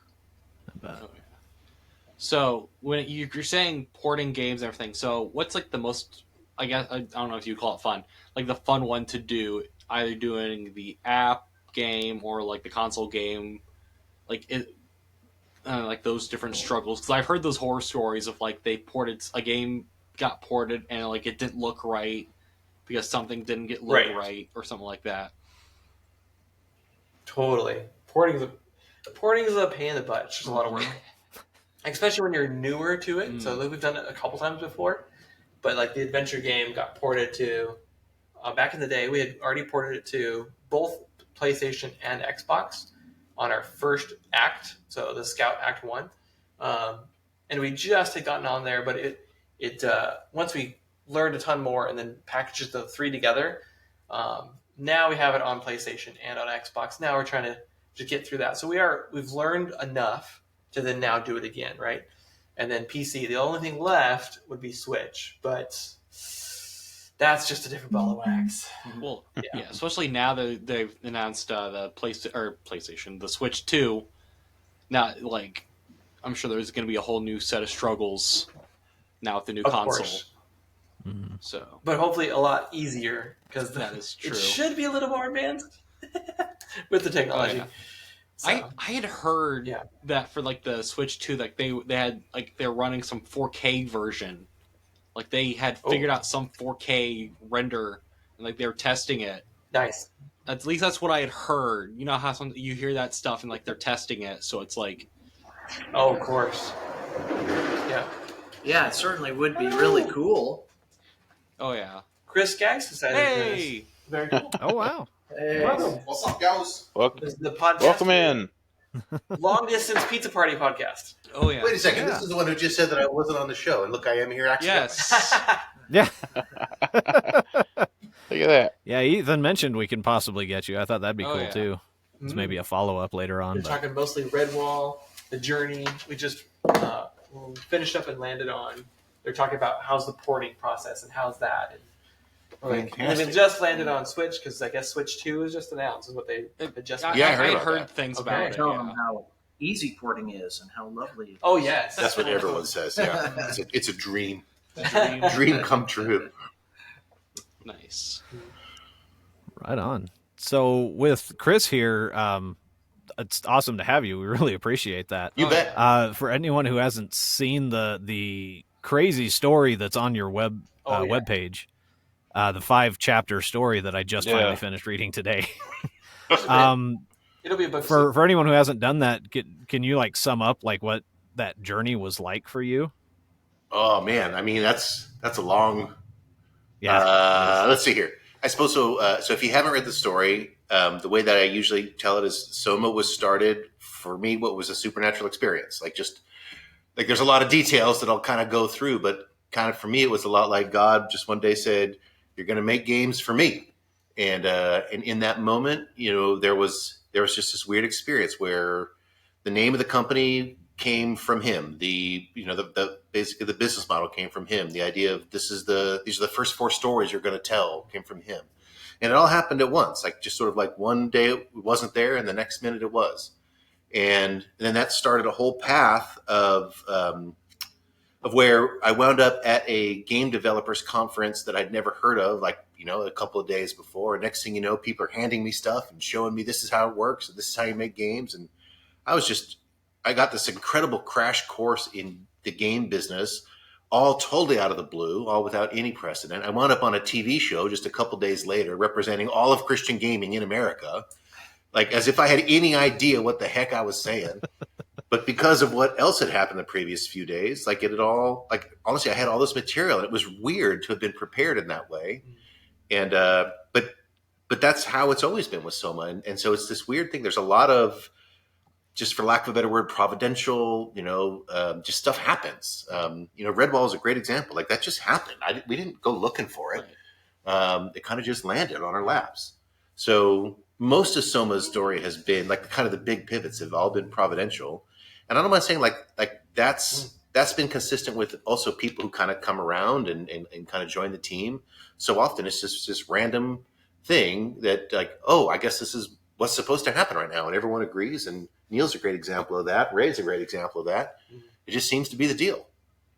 So when you're saying porting games and everything, so what's the most, I guess, I don't know if you call it fun, the fun one to do, either doing the app game or the console game, those different struggles? Because I've heard those horror stories of they ported, a game got ported and it didn't look right because something didn't get look right or something like that. Totally. Porting is a pain in the butt. It's just a lot of work. Especially when you're newer to it. So we've done it a couple times before. But the adventure game got ported to, back in the day, we had already ported it to both PlayStation and Xbox on our first act, so the Scout Act 1. And we just had gotten on there, but it once we learned a ton more and then packaged the 3 together, now we have it on PlayStation and on Xbox. Now we're trying to get through that. So we've learned enough to then now do it again, right? And then PC, the only thing left would be Switch, but that's just a different ball of wax. Well, yeah, especially now that they've announced the PlayStation, the Switch 2. Now, I'm sure there's going to be a whole new set of struggles now with the new console. Mm-hmm. So, but hopefully a lot easier, because that is true. It should be a little more advanced with the technology. Oh, yeah. So, I had heard that for the Switch 2, they had they're running some 4K version. They had figured out some 4K render and they were testing it. Nice. At least that's what I had heard. You know how you hear that stuff and they're testing it, so it's oh, of course. Yeah. Yeah, it certainly would be really cool. Oh yeah. Chris Skaggs decided to do this. Very cool. Oh wow. Hey, What's up, guys? this is the podcast. Welcome in. Long Distance Pizza Party podcast. Oh yeah. Wait a second. Yeah. This is the one who just said that I wasn't on the show, and look, I am here accidentally. Yes. Yeah. Look at that. Yeah, Ethan mentioned we can possibly get you. I thought that'd be Oh, cool yeah. too. It's maybe a follow-up later on. We're But talking mostly Redwall, the journey. We just finished up and landed on. They're talking about how's the porting process and how's that. And we just landed on Switch because I guess Switch 2 is just announced. Is what they just. Yeah, I heard I about heard that. things Okay. about it. Tell yeah. them how easy porting is and how lovely it is. Oh yes, That's what everyone says. Yeah, it's a dream. Dream. Dream come true. Nice. right on. So with Chris here, it's awesome to have you. We really appreciate that. You Oh, bet. For anyone who hasn't seen the crazy story that's on your webpage, the 5-chapter story that I just finally finished reading today. It'll be a book For anyone who hasn't done that, can you like sum up like what that journey was like for you? Oh man, I mean that's a long. Yeah. Let's see here. I suppose so. So if you haven't read the story, the way that I usually tell it is Soma was started for me. What was a supernatural experience? Like there's a lot of details that I'll kind of go through, but kind of for me, it was a lot like God just one day said, "You're going to make games for me," and in that moment, there was just this weird experience where the name of the company came from him. The basically the business model came from him. The idea of these are the first 4 stories you're going to tell came from him, and it all happened at once. Like just sort of like one day it wasn't there, and the next minute it was, and then that started a whole path of where I wound up at a game developers conference that I'd never heard of, like a couple of days before. And next thing you know, people are handing me stuff and showing me this is how it works, and this is how you make games, and I got this incredible crash course in the game business, all totally out of the blue, all without any precedent. I wound up on a TV show just a couple days later representing all of Christian gaming in America, like as if I had any idea what the heck I was saying. But because of what else had happened the previous few days, honestly, I had all this material, and it was weird to have been prepared in that way. And but that's how it's always been with Soma. And so it's this weird thing. There's a lot of, just for lack of a better word, providential, just stuff happens. Redwall is a great example. Like that just happened. We didn't go looking for it. It kind of just landed on our laps. So most of Soma's story has been like kind of the big pivots have all been providential. And I don't mind saying like that's been consistent with also people who kind of come around and kind of join the team. So often it's just this random thing that like, oh, I guess this is what's supposed to happen right now. And everyone agrees. And Neil's a great example of that. Ray's a great example of that. It just seems to be the deal.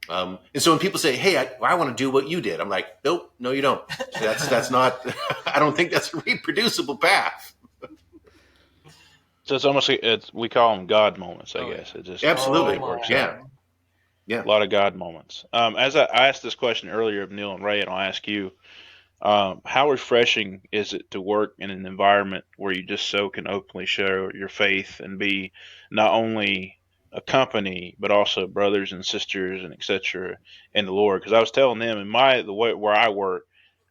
And so when people say, hey, I want to do what you did, I'm like, nope, no, you don't. That's not, I don't think that's a reproducible path. So it's almost we call them God moments, I guess. It just Absolutely. works Yeah. out. A lot of God moments. As I asked this question earlier of Neil and Ray, and I'll ask you, how refreshing is it to work in an environment where you just so can openly share your faith and be not only a company but also brothers and sisters and etc. in the Lord? Because I was telling them in the way where I work,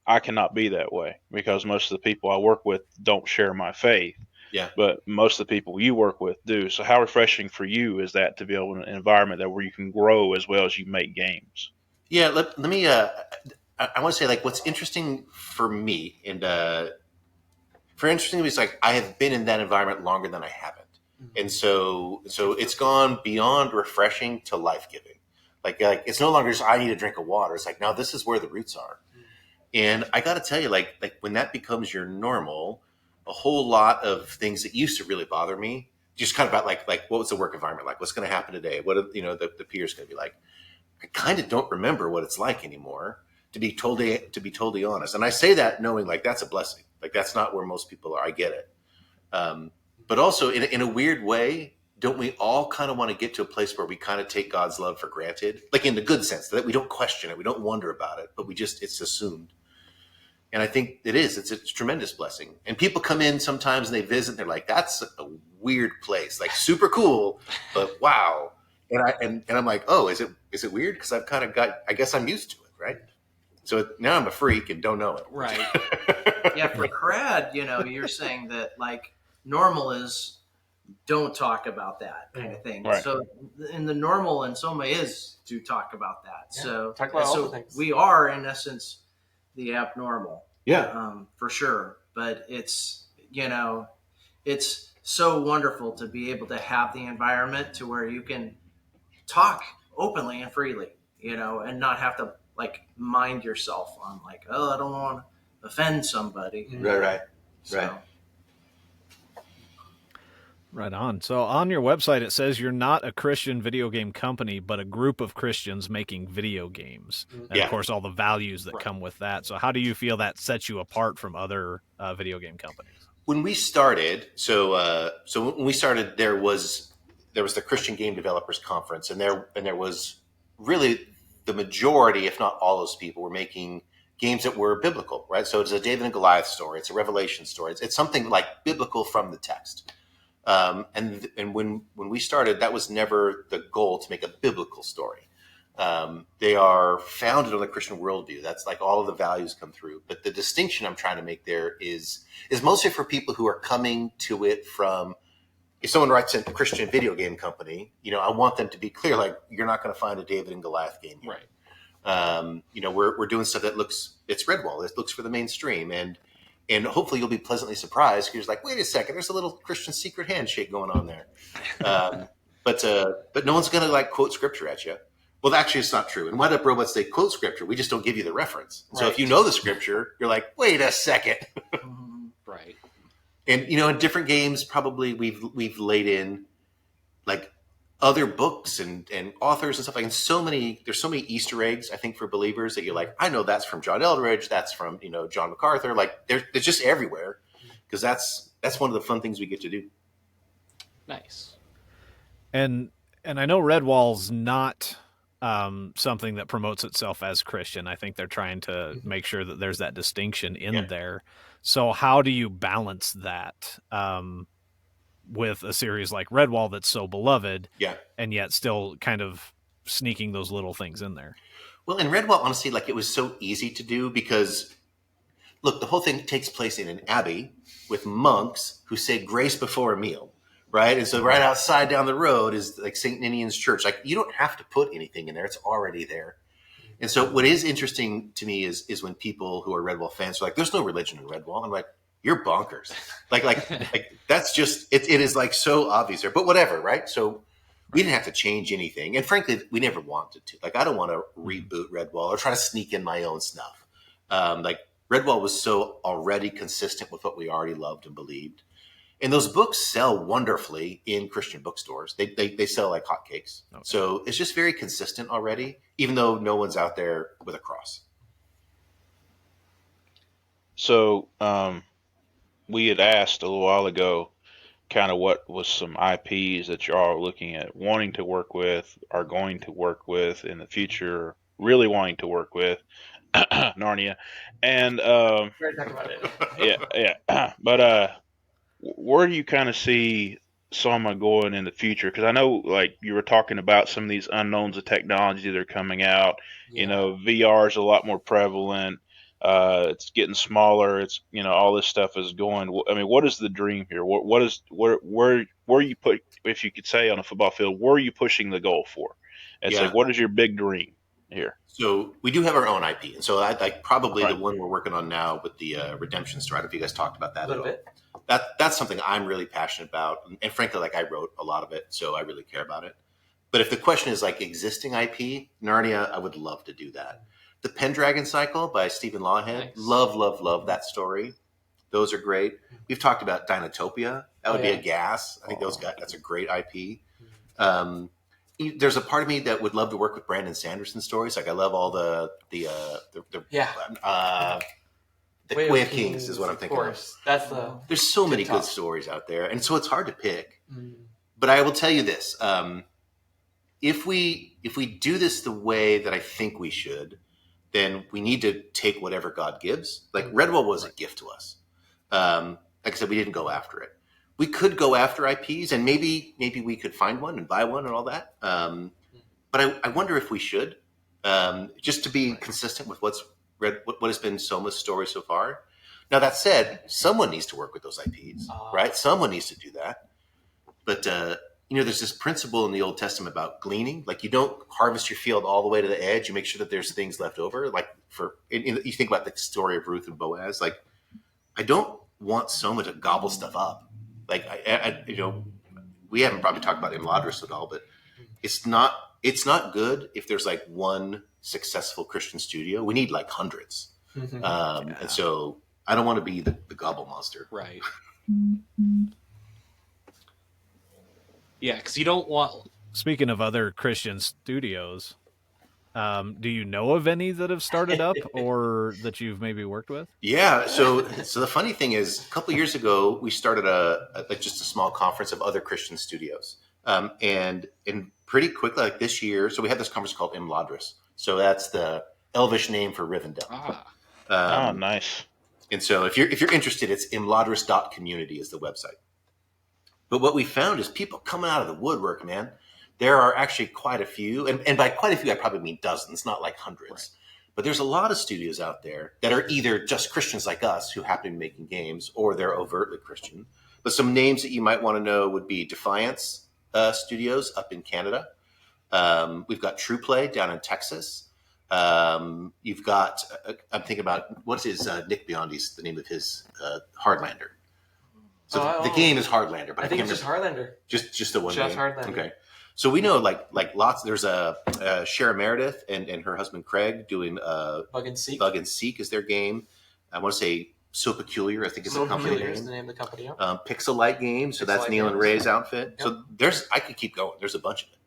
I cannot be that way because most of the people I work with don't share my faith. Yeah. But most of the people you work with do. So how refreshing for you is that to be able in an environment where you can grow as well as you make games? Yeah. Let me. I want to say like what's interesting for me and is like I have been in that environment longer than I haven't, and so it's gone beyond refreshing to life giving. Like it's no longer just I need a drink of water. It's like now this is where the roots are, and I got to tell you like when that becomes your normal, a whole lot of things that used to really bother me just kind of about like what was the work environment like? What's going to happen today? What are, the peers going to be like? I kind of don't remember what it's like anymore. To be totally honest, and I say that knowing like that's a blessing. Like that's not where most people are. I get it, but also in a weird way, don't we all kind of want to get to a place where we kind of take God's love for granted, like in the good sense that we don't question it, we don't wonder about it, but it's assumed. And I think it's a tremendous blessing. And people come in sometimes and they visit, and they're like, "That's a weird place, like super cool, but wow." And I'm like, "Oh, is it weird?" Because I've kind of I guess I'm used to it, right? So now I'm a freak and don't know it. Right. Yeah, for Crad, you're saying that like normal is don't talk about that kind of thing. Right. So in the normal and Soma is to talk about that. Yeah, So talk about all the things. we are in essence the abnormal. Yeah. For sure. But it's it's so wonderful to be able to have the environment to where you can talk openly and freely, and not have to like mind yourself on like, oh, I don't want to offend somebody. Right. So, Right on. So on your website, it says you're not a Christian video game company, but a group of Christians making video games. And Yeah. of course, all the values that come with that. So how do you feel that sets you apart from other video game companies? When we started, there was the Christian Game Developers Conference, and there was really the majority, if not all, those people were making games that were biblical, right? So it's a David and Goliath story, it's a Revelation story, it's something like biblical from the text. And when we started, that was never the goal to make a biblical story. They are founded on the Christian worldview. That's like all of the values come through. But the distinction I'm trying to make there is mostly for people who are coming to it from, if someone writes in a Christian video game company, I want them to be clear, like, you're not going to find a David and Goliath game here. Right. We're doing stuff that it's Redwall. It looks for the mainstream. And hopefully you'll be pleasantly surprised because you're like, wait a second, there's a little Christian secret handshake going on there. But no one's going to like quote scripture at you. Well, actually, it's not true. And What Up Robots, they quote scripture. We just don't give you the reference. So if you know the scripture, you're like, wait a second. Right. And, in different games, probably we've laid in like other books and authors and stuff like, and there's so many Easter eggs, I think, for believers that you're like, I know that's from John Eldridge. That's from, John MacArthur. Like it's just everywhere because that's one of the fun things we get to do. Nice. And I know Redwall's not something that promotes itself as Christian. I think they're trying to make sure that there's that distinction in there. So how do you balance that with a series like Redwall that's so beloved, and yet still kind of sneaking those little things in there? Well, in Redwall, honestly, like it was so easy to do because, look, the whole thing takes place in an abbey with monks who say grace before a meal. Right. And so right outside down the road is like St. Ninian's Church. Like you don't have to put anything in there. It's already there. And so what is interesting to me is when people who are Redwall fans are like, there's no religion in Redwall. I'm like, you're bonkers. Like that's just, it is like so obvious there, but whatever. Right. So we didn't have to change anything. And frankly, we never wanted to. Like, I don't want to reboot Redwall or try to sneak in my own stuff. Like Redwall was so already consistent with what we already loved and believed. And those books sell wonderfully in Christian bookstores. They sell like hotcakes. Okay. So it's just very consistent already, even though no one's out there with a cross. So we had asked a little while ago kind of what was some IPs that you're all looking at wanting to work with, are going to work with in the future, really wanting to work with. Narnia. And we're going to talk about it. yeah. But where do you kind of see Soma going in the future? Because I know, like, you were talking about some of these unknowns of technology that are coming out. Yeah. VR is a lot more prevalent. It's getting smaller. It's all this stuff is going. I mean, what is the dream here? Where you put, if you could say on a football field, where are you pushing the goal for? It's like, what is your big dream here? So we do have our own IP, and so I like probably the one we're working on now with the Redemption story. I don't know if you guys talked about that a little bit. That's something I'm really passionate about, and frankly, like I wrote a lot of it, so I really care about it. But if the question is like existing IP, Narnia, I would love to do that. The Pendragon Cycle by Stephen Lawhead, nice. Love that story. Those are great. We've talked about Dinotopia. That would be a gas. I think that's a great IP. There's a part of me that would love to work with Brandon Sanderson stories. Like I love all the Way of Kings is what I'm thinking of. That's There's so many good stories out there, and so it's hard to pick. But I will tell you this: if we do this the way that I think we should, then we need to take whatever God gives. Like Redwall was a gift to us. Like I said, we didn't go after it. We could go after IPs, and maybe we could find one and buy one and all that. But I wonder if we should, just to be consistent with what's what has been Soma's story so far. Now that said, someone needs to work with those IPs, right? Someone needs to do that. But there's this principle in the Old Testament about gleaning. Like, you don't harvest your field all the way to the edge. You make sure that there's things left over. Like, you think about the story of Ruth and Boaz. Like, I don't want Soma to gobble stuff up. Like, we haven't probably talked about Imladris at all, but it's not good if there's like one successful Christian studio. We need like hundreds. And so I don't want to be the gobble monster. Right. Yeah, because you don't want... Speaking of other Christian studios, do you know of any that have started up or that you've maybe worked with? Yeah. So the funny thing is, a couple of years ago, we started just a small conference of other Christian studios. And pretty quickly, like this year, so we had this conference called Imladris. So that's the Elvish name for Rivendell. Nice. And so if you're interested, it's imladris.community is the website. But what we found is people coming out of the woodwork, man. There are actually quite a few, and by quite a few, I probably mean dozens, not like hundreds. Right. But there's a lot of studios out there that are either just Christians like us who happen to be making games, or they're overtly Christian. But some names that you might want to know would be Defiance Studios up in Canada. We've got True Play down in Texas. You've got, I'm thinking about, what's his, Nick Biondi's, the name of his Hardlander. So the game is Hardlander. But I think it's just Hardlander. Just the one Just name? Hardlander. Okay. So we know like lots, there's Shara Meredith and her husband Craig doing Bug and Seek. Bug and Seek is their game. I want to say So Peculiar, I think is the company name. Is the name of the company, yeah. Pixel Light Games, so that's Neil and Ray's outfit. Yep. So I could keep going. There's a bunch of it.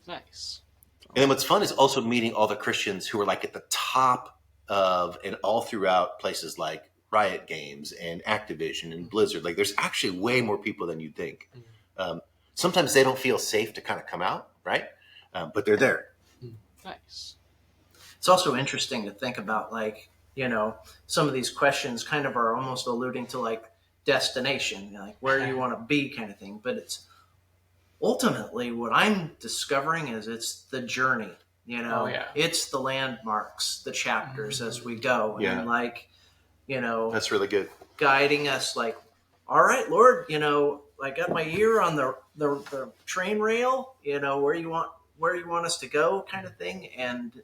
Nice. And then what's fun is also meeting all the Christians who are like at the top of and all throughout places like Riot Games and Activision and Blizzard. Like, there's actually way more people than you'd think. Sometimes they don't feel safe to kind of come out, right? But they're there. Nice. It's also interesting to think about, like, some of these questions kind of are almost alluding to like destination, like where do you want to be kind of thing. But it's ultimately what I'm discovering is it's the journey, it's the landmarks, the chapters as we go. Yeah. And like, That's really good. Guiding us like, all right, Lord, I got my ear on the train rail, where you want us to go kind of thing. And,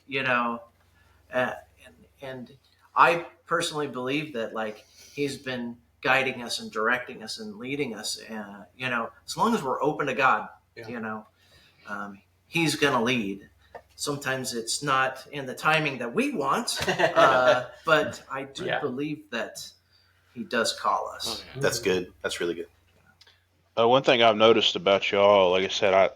and I personally believe that like he's been guiding us and directing us and leading us, as long as we're open to God, he's going to lead. Sometimes it's not in the timing that we want, but I do believe that he does call us. Okay. That's good. That's really good. One thing I've noticed about y'all, like I said,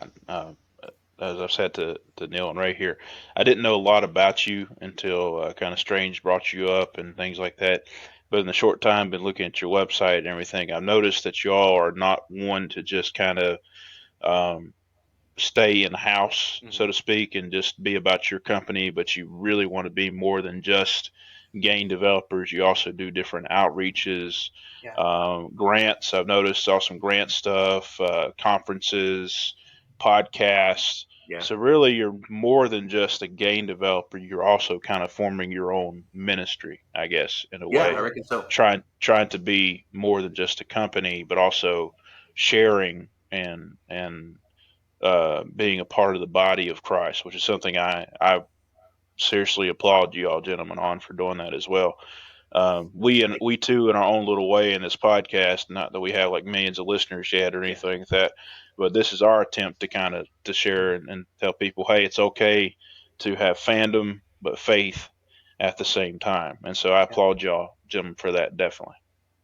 as I've said to Neil and Ray here, I didn't know a lot about you until kind of Strange brought you up and things like that. But in the short time, been looking at your website and everything, I've noticed that y'all are not one to just kind of stay in the house, so to speak, and just be about your company, but you really want to be more than just game developers. You also do different outreaches, grants. I've noticed saw some grant stuff, conferences, podcasts. Yeah. So really, you're more than just a game developer. You're also kind of forming your own ministry, I guess, in a way. Yeah, I reckon so. Trying to be more than just a company, but also sharing and being a part of the body of Christ, which is something I seriously applaud you all gentlemen on for doing that as well. We too, in our own little way in this podcast, not that we have like millions of listeners yet or anything like that, but this is our attempt to kind of to share and tell people, hey, it's okay to have fandom but faith at the same time. And so I applaud y'all gentlemen for that, definitely.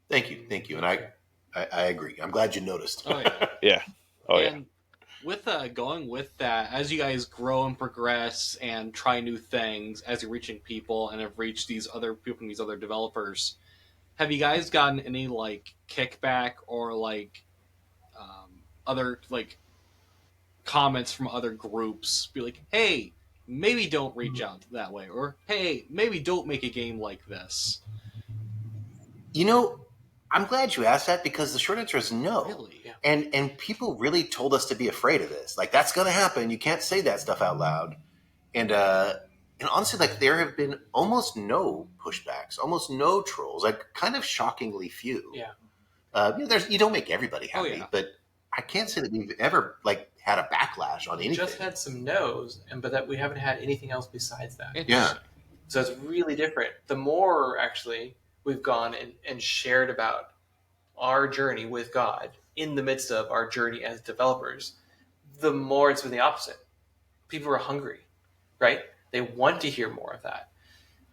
Thank you. And I agree. I'm glad you noticed. Oh yeah. Yeah. Oh and yeah. With going with that, as you guys grow and progress and try new things, as you're reaching people and have reached these other people and these other developers, have you guys gotten any like kickback or like other like comments from other groups? Be like, hey, maybe don't reach out that way, or hey, maybe don't make a game like this. I'm glad you asked that, because the short answer is no. Really? Yeah. And people really told us to be afraid of this. Like, that's going to happen. You can't say that stuff out loud. And And honestly, like there have been almost no pushbacks, almost no trolls, like kind of shockingly few. Yeah. You don't make everybody happy, yeah. but I can't say that we've ever like had a backlash on anything. We just had some no's, but that we haven't had anything else besides that. Yeah. So it's really different. The more actually we've gone and shared about our journey with God in the midst of our journey as developers, the more it's been the opposite. People are hungry, right? They want to hear more of that.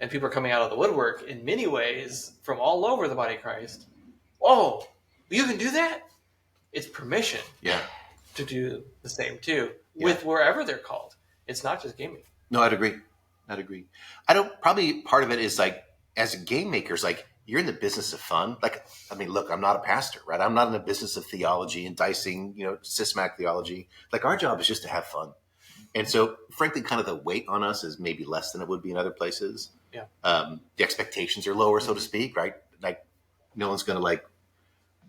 And people are coming out of the woodwork in many ways from all over the body of Christ. Oh, you can do that? It's permission to do the same too, with wherever they're called. It's not just gaming. No, I'd agree. Probably part of it is like, as game makers, like you're in the business of fun. Like, I mean, look, I'm not a pastor, right? I'm not in the business of theology and dicing, systematic theology. Like our job is just to have fun. And so frankly, kind of the weight on us is maybe less than it would be in other places. Yeah. The expectations are lower, so to speak, right? Like no one's going to like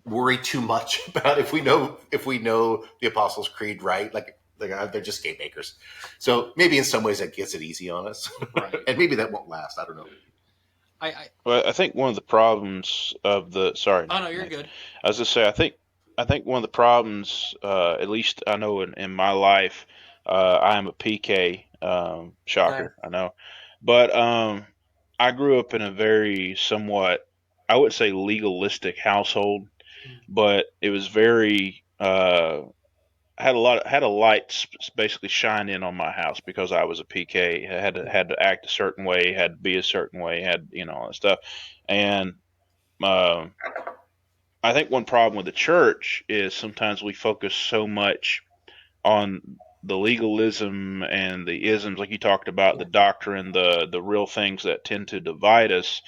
worry too much about if we know the Apostles' Creed, right? Like they're just game makers. So maybe in some ways that gets it easy on us. Right. And maybe that won't last. I don't know. Well, I think one of the problems of the sorry. Oh no, you're good. I was just say I think one of the problems, at least I know in my life, I am a PK. Shocker, I know, but I grew up in a very somewhat, I would say, legalistic household, but it was very had a light basically shine in on my house because I was a PK. I had to act a certain way, had to be a certain way, had all that stuff, and I think one problem with the church is sometimes we focus so much on the legalism and the isms, like you talked about, the doctrine, the real things that tend to divide us,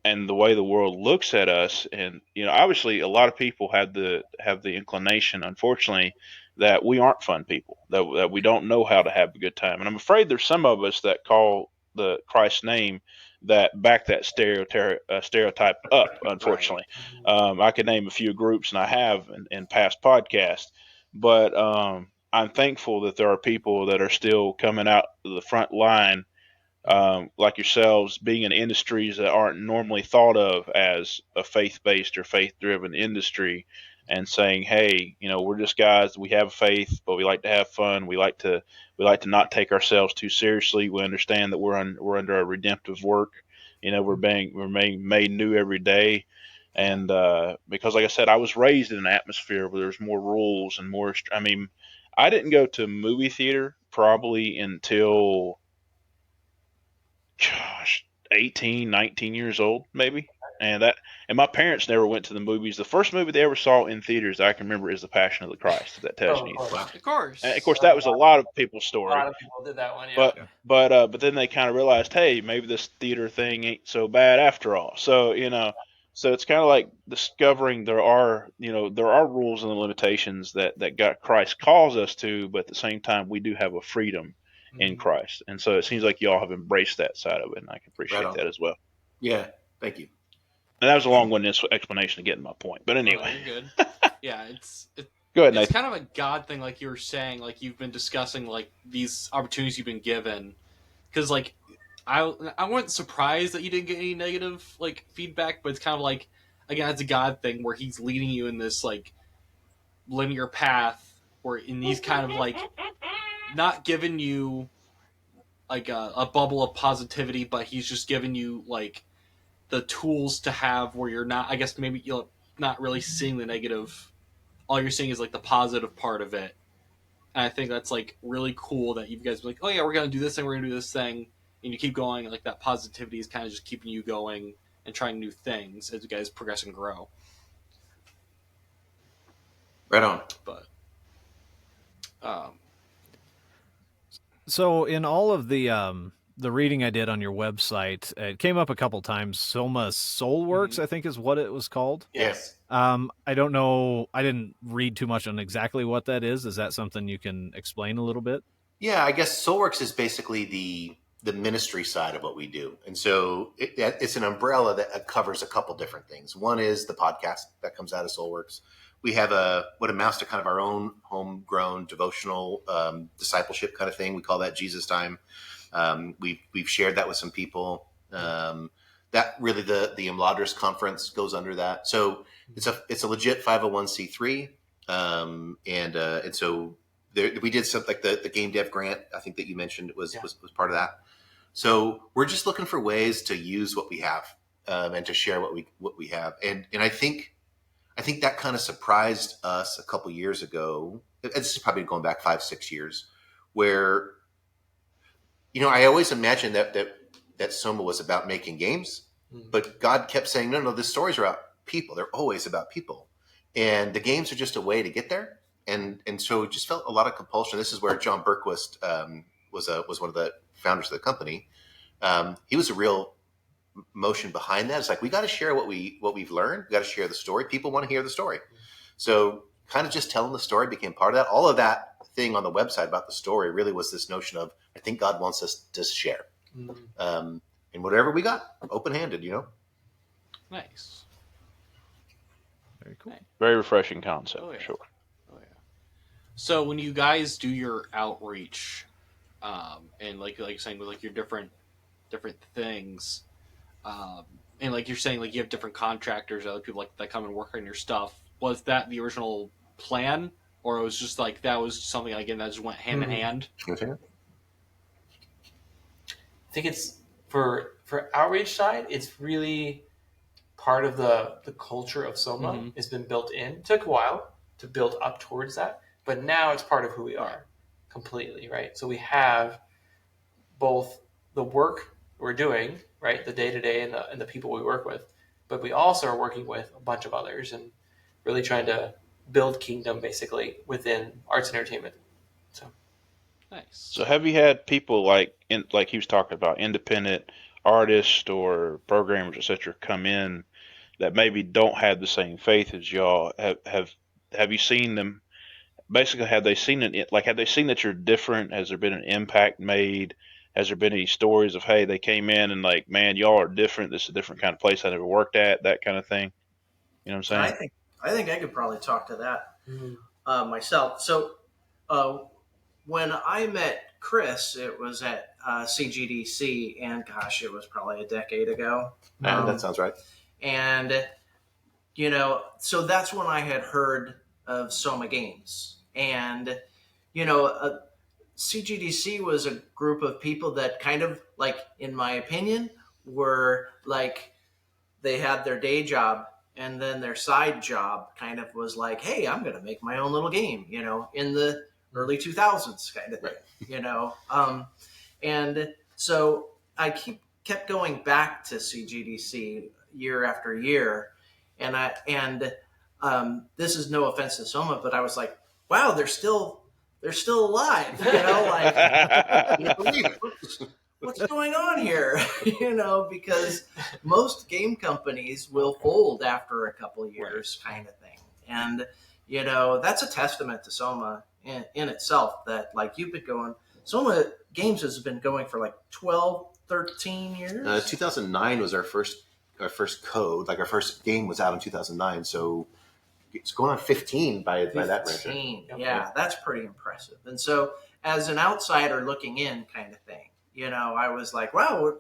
and the way the world looks at us. And obviously, a lot of people have the inclination, unfortunately, that we aren't fun people, that we don't know how to have a good time. And I'm afraid there's some of us that call the Christ name that back that stereotype up. Unfortunately, I could name a few groups, and I have in past podcasts. But I'm thankful that there are people that are still coming out to the front line, like yourselves, being in industries that aren't normally thought of as a faith-based or faith-driven industry, and saying, "Hey, we're just guys. We have faith, but we like to have fun. We like to not take ourselves too seriously. We understand that we're under a redemptive work. We're being made new every day." And because, like I said, I was raised in an atmosphere where there's more rules and more. I mean, I didn't go to movie theater probably until, 18, 19 years old, maybe. And my parents never went to the movies. The first movie they ever saw in theaters that I can remember is The Passion of the Christ. If that tells you anything. Of course. And of course, that was a lot of people's A story. lot of people did that one, yeah. But then they kind of realized, hey, maybe this theater thing ain't so bad after all. So so it's kind of like discovering there are rules and limitations that God Christ calls us to, but at the same time we do have a freedom in Christ. And so it seems like you all have embraced that side of it, and I can appreciate that as well. Yeah, thank you. And that was a long-winded explanation to get my point. But anyway. You're good. Yeah, Go ahead, it's Nathan. kind of a God thing, like you were saying, like you've been discussing, like these opportunities you've been given. Because, like, I wasn't surprised that you didn't get any negative, like, feedback, but it's kind of like, again, it's a God thing where he's leading you in this, like, linear path where in these kind of, like, not giving you, like, a bubble of positivity, but he's just giving you, like, the tools to have where you're not, I guess maybe you're not really seeing the negative. All you're seeing is like the positive part of it. And I think that's like really cool that you guys be like, oh yeah, we're going to do this thing, we're going to do this thing. And you keep going, and like that positivity is kind of just keeping you going and trying new things as you guys progress and grow. Right on. But, so in all of the reading I did on your website, it came up a couple times. Soma Soulworks, I think is what it was called. Yes. I don't know. I didn't read too much on exactly what that is. Is that something you can explain a little bit? Yeah, I guess Soulworks is basically the ministry side of what we do. And so it's an umbrella that covers a couple different things. One is the podcast that comes out of Soulworks. we have what amounts to kind of our own homegrown devotional discipleship kind of thing. We call that Jesus Time. We've shared that with some people. That really the Imladris conference goes under that. So it's a legit 501c3, and so we did something like the game dev grant. I think that you mentioned was part of that. So we're just looking for ways to use what we have and to share what we have. And I think that kind of surprised us a couple years ago. This is probably going back 5-6 years, where I always imagined that Soma was about making games, but God kept saying, no, the stories are about people. They're always about people, and the games are just a way to get there. And so it just felt a lot of compulsion. This is where John Berquist was one of the founders of the company. He was a real motion behind that. It's like, we got to share what we've learned. We got to share the story. People want to hear the story. So kind of just telling the story became part of that. All of that thing on the website about the story really was this notion of, I think God wants us to share. And whatever we got, open-handed, Nice. Very cool. Very refreshing concept, Oh, yeah. for sure. Oh, yeah. So when you guys do your outreach, and like you're saying with like your different things, and like you're saying, like you have different contractors, other people like that come and work on your stuff. Was that the original plan, or it was just like that was something again that just went hand in hand? Okay. I think it's for outreach side, it's really part of the culture of Soma. It's been built in. It took a while to build up towards that, but now it's part of who we are completely, right? So we have both the work we're doing, right, the day-to-day and the people we work with, but we also are working with a bunch of others and really trying to build kingdom basically within arts and entertainment. So Nice. So have you had people like he was talking about, independent artists or programmers, etc., come in that maybe don't have the same faith as y'all? Have you seen them? Basically, have they seen it? Like, have they seen that you're different? Has there been an impact made? Has there been any stories of, hey, they came in and like, man, y'all are different. This is a different kind of place I never worked at. That kind of thing. You know what I'm saying? I think I could probably talk to that myself. So when I met Chris, it was at CGDC, and gosh, it was probably a decade ago. That sounds right. And so that's when I had heard of Soma Games, and CGDC was a group of people that kind of, like, in my opinion, were like, they had their day job and then their side job kind of was like, hey, I'm going to make my own little game, in the early 2000s kind of thing, and so I kept going back to CGDC year after year, and this is no offense to Soma, but I was like, wow, they're still alive, what's going on here, because most game companies will fold after a couple of years, kind of thing, and that's a testament to Soma in itself, that like you've been going. Soma Games has been going for like 12, 13 years. 2009 was our first code. Like, our first game was out in 2009, so it's going on 15 by that measure. Yeah, that's pretty impressive. And so, as an outsider looking in, kind of thing, I was like, wow,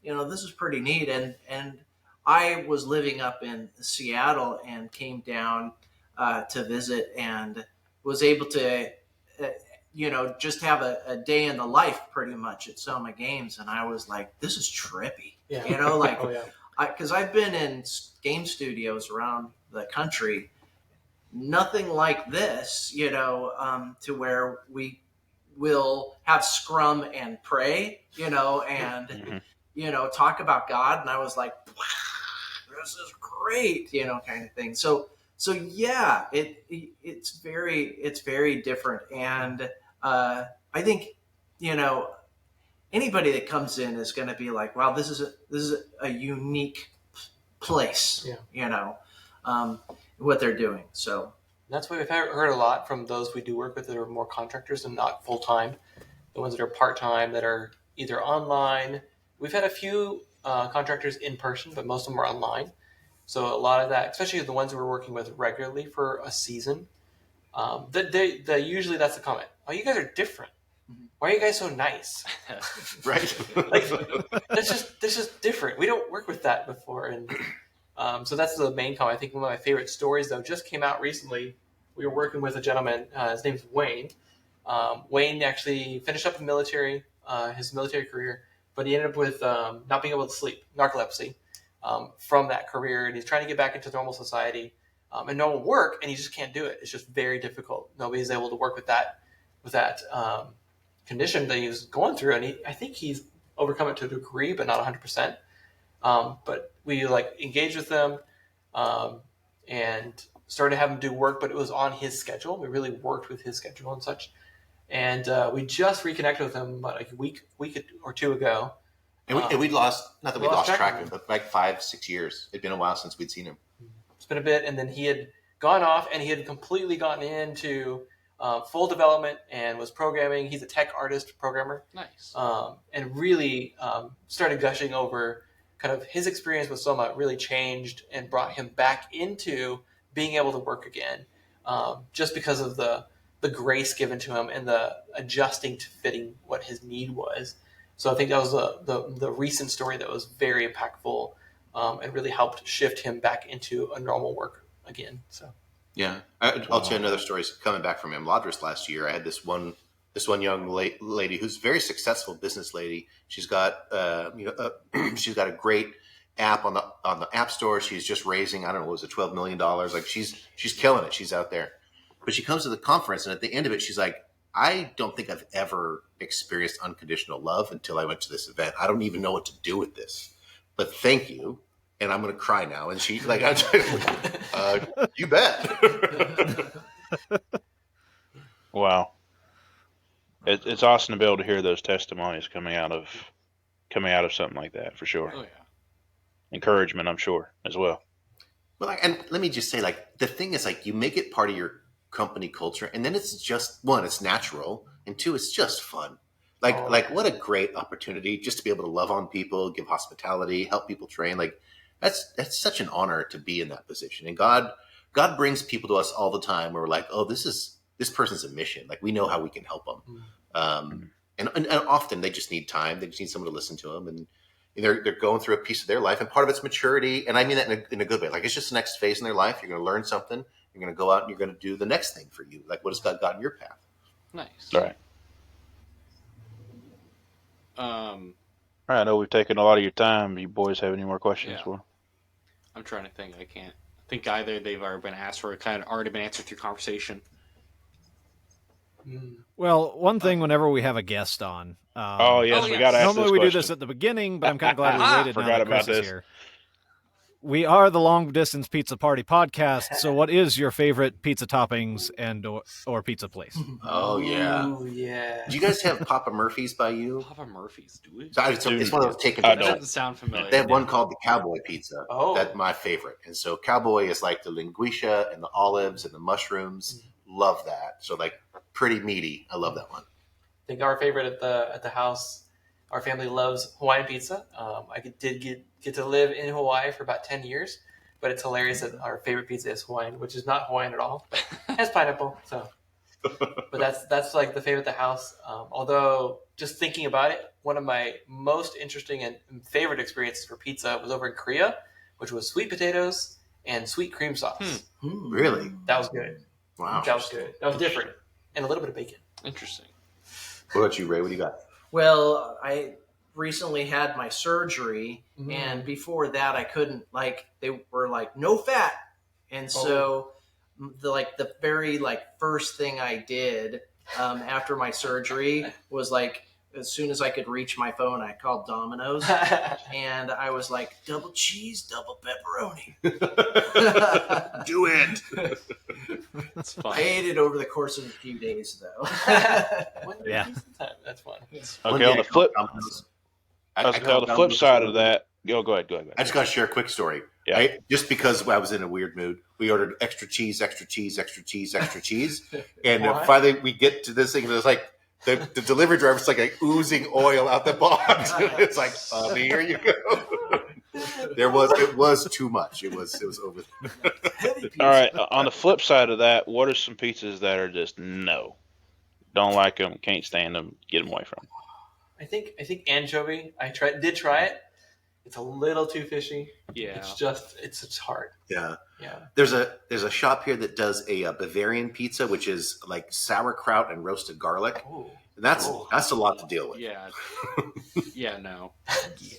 this is pretty neat. And I was living up in Seattle and came down to visit, and was able to, just have a day in the life pretty much at Soma Games. And I was like, this is trippy, because I've been in game studios around the country, nothing like this, to where we will have scrum and pray, and, talk about God. And I was like, wow, this is great, kind of thing. So yeah, it's very different. And I think, anybody that comes in is going to be like, wow, this is a unique place, what they're doing. So that's what we've heard a lot from those we do work with that are more contractors and not full-time. The ones that are part-time, that are either online. We've had a few contractors in person, but most of them are online. So a lot of that, especially the ones we're working with regularly for a season, they usually that's the comment. Oh, you guys are different. Why are you guys so nice? Right. Like that's just different. We don't work with that before, and so that's the main comment. I think one of my favorite stories though just came out recently. We were working with a gentleman. His name's Wayne. Wayne actually finished up the military, his military career, but he ended up with not being able to sleep, narcolepsy, from that career, and he's trying to get back into normal society and normal work, and he just can't do it. It's just very difficult. Nobody's able to work with that condition that he was going through, and I think he's overcome it to a degree, but not 100%. But we engaged with them and started to have him do work, but it was on his schedule. We really worked with his schedule and such. And we just reconnected with him about a week or two ago. And we'd lost, not that we lost track of him, but 5-6 years. It'd been a while since we'd seen him. It's been a bit, and then he had gone off and he had completely gotten into full development and was programming. He's a tech artist programmer. Nice. And really started gushing over kind of his experience with Soma really changed and brought him back into being able to work again, just because of the grace given to him and the adjusting to fitting what his need was. So I think that was the recent story that was very impactful and really helped shift him back into a normal work again. So yeah, I'll tell you another story. Coming back from Imladris last year, I had this one young lady who's a very successful business lady. She's got she's got a great app on the App Store. She's just raising, I don't know, was it $12 million? Like she's killing it. She's out there. But she comes to the conference, and at the end of it, she's like, I don't think I've ever experienced unconditional love until I went to this event. I don't even know what to do with this. But thank you. And I'm going to cry now. And she's like, you bet. Wow. It's awesome to be able to hear those testimonies coming out of something like that, for sure. Oh yeah. Encouragement, I'm sure, as well. Well, and let me just say, the thing is, you make it part of your company culture, and then it's just, one, it's natural, and two, it's just fun. What a great opportunity just to be able to love on people, give hospitality, help people train. That's such an honor to be in that position. And God brings people to us all the time where we're like, oh, this person's a mission. We know how we can help them. And often they just need time. They just need someone to listen to them. And they're going through a piece of their life. And part of it's maturity. And I mean that in a good way. It's just the next phase in their life. You're going to learn something. You're going to go out and you're going to do the next thing for you. What has God got in your path? Nice. Right. All right, I know we've taken a lot of your time. You boys have any more questions for? I'm trying to think. I can't think either. They've already been asked for. Kind of already been answered through conversation. Well, one thing whenever we have a guest on. We got to ask normally this we question. do this at the beginning, but I'm kind of glad we waited. Forgot now that about Chris is this. here. We are the Long Distance Pizza Party podcast. So, what is your favorite pizza toppings and or pizza place? Oh yeah. Ooh, yeah. Do you guys have Papa Murphy's by you? Papa Murphy's, do we? It's one of those taken. That doesn't sound familiar. They have one called the Cowboy Pizza. Oh. That's my favorite. And so Cowboy is the linguiça and the olives and the mushrooms. Love that. So pretty meaty. I love that one. I think our favorite at the house, our family loves Hawaiian pizza. I did get to live in Hawaii for about 10 years, but it's hilarious that our favorite pizza is Hawaiian, which is not Hawaiian at all. It has pineapple, so. But that's the favorite at the house. Although just thinking about it, one of my most interesting and favorite experiences for pizza was over in Korea, which was sweet potatoes and sweet cream sauce. Really? That was good. Wow. That was good. That was different, and a little bit of bacon. Interesting. What about you, Ray? What do you got? Well, I recently had my surgery, and before that, I couldn't, they were no fat. And so the very first thing I did after my surgery was as soon as I could reach my phone, I called Domino's and I was like, double cheese, double pepperoni. Do it. That's fun. I ate it over the course of a few days, though. Yeah. That's fun. Okay, on the flip side of that, go ahead. I just got to share a quick story. Yeah. Just because I was in a weird mood, we ordered extra cheese, extra cheese, extra cheese, extra cheese. And finally we get to this thing, and it's the delivery driver's oozing oil out the box. It's here you go. It was too much. It was over. Heavy pizza. All right. On the flip side of that, what are some pizzas that are just no? Don't like them, can't stand them, get them away from them. I think anchovy. Did try it. It's a little too fishy. Yeah. It's hard. Yeah. Yeah. There's a shop here that does a Bavarian pizza, which is like sauerkraut and roasted garlic. Ooh. And that's a lot to deal with. Yeah. Yeah, no.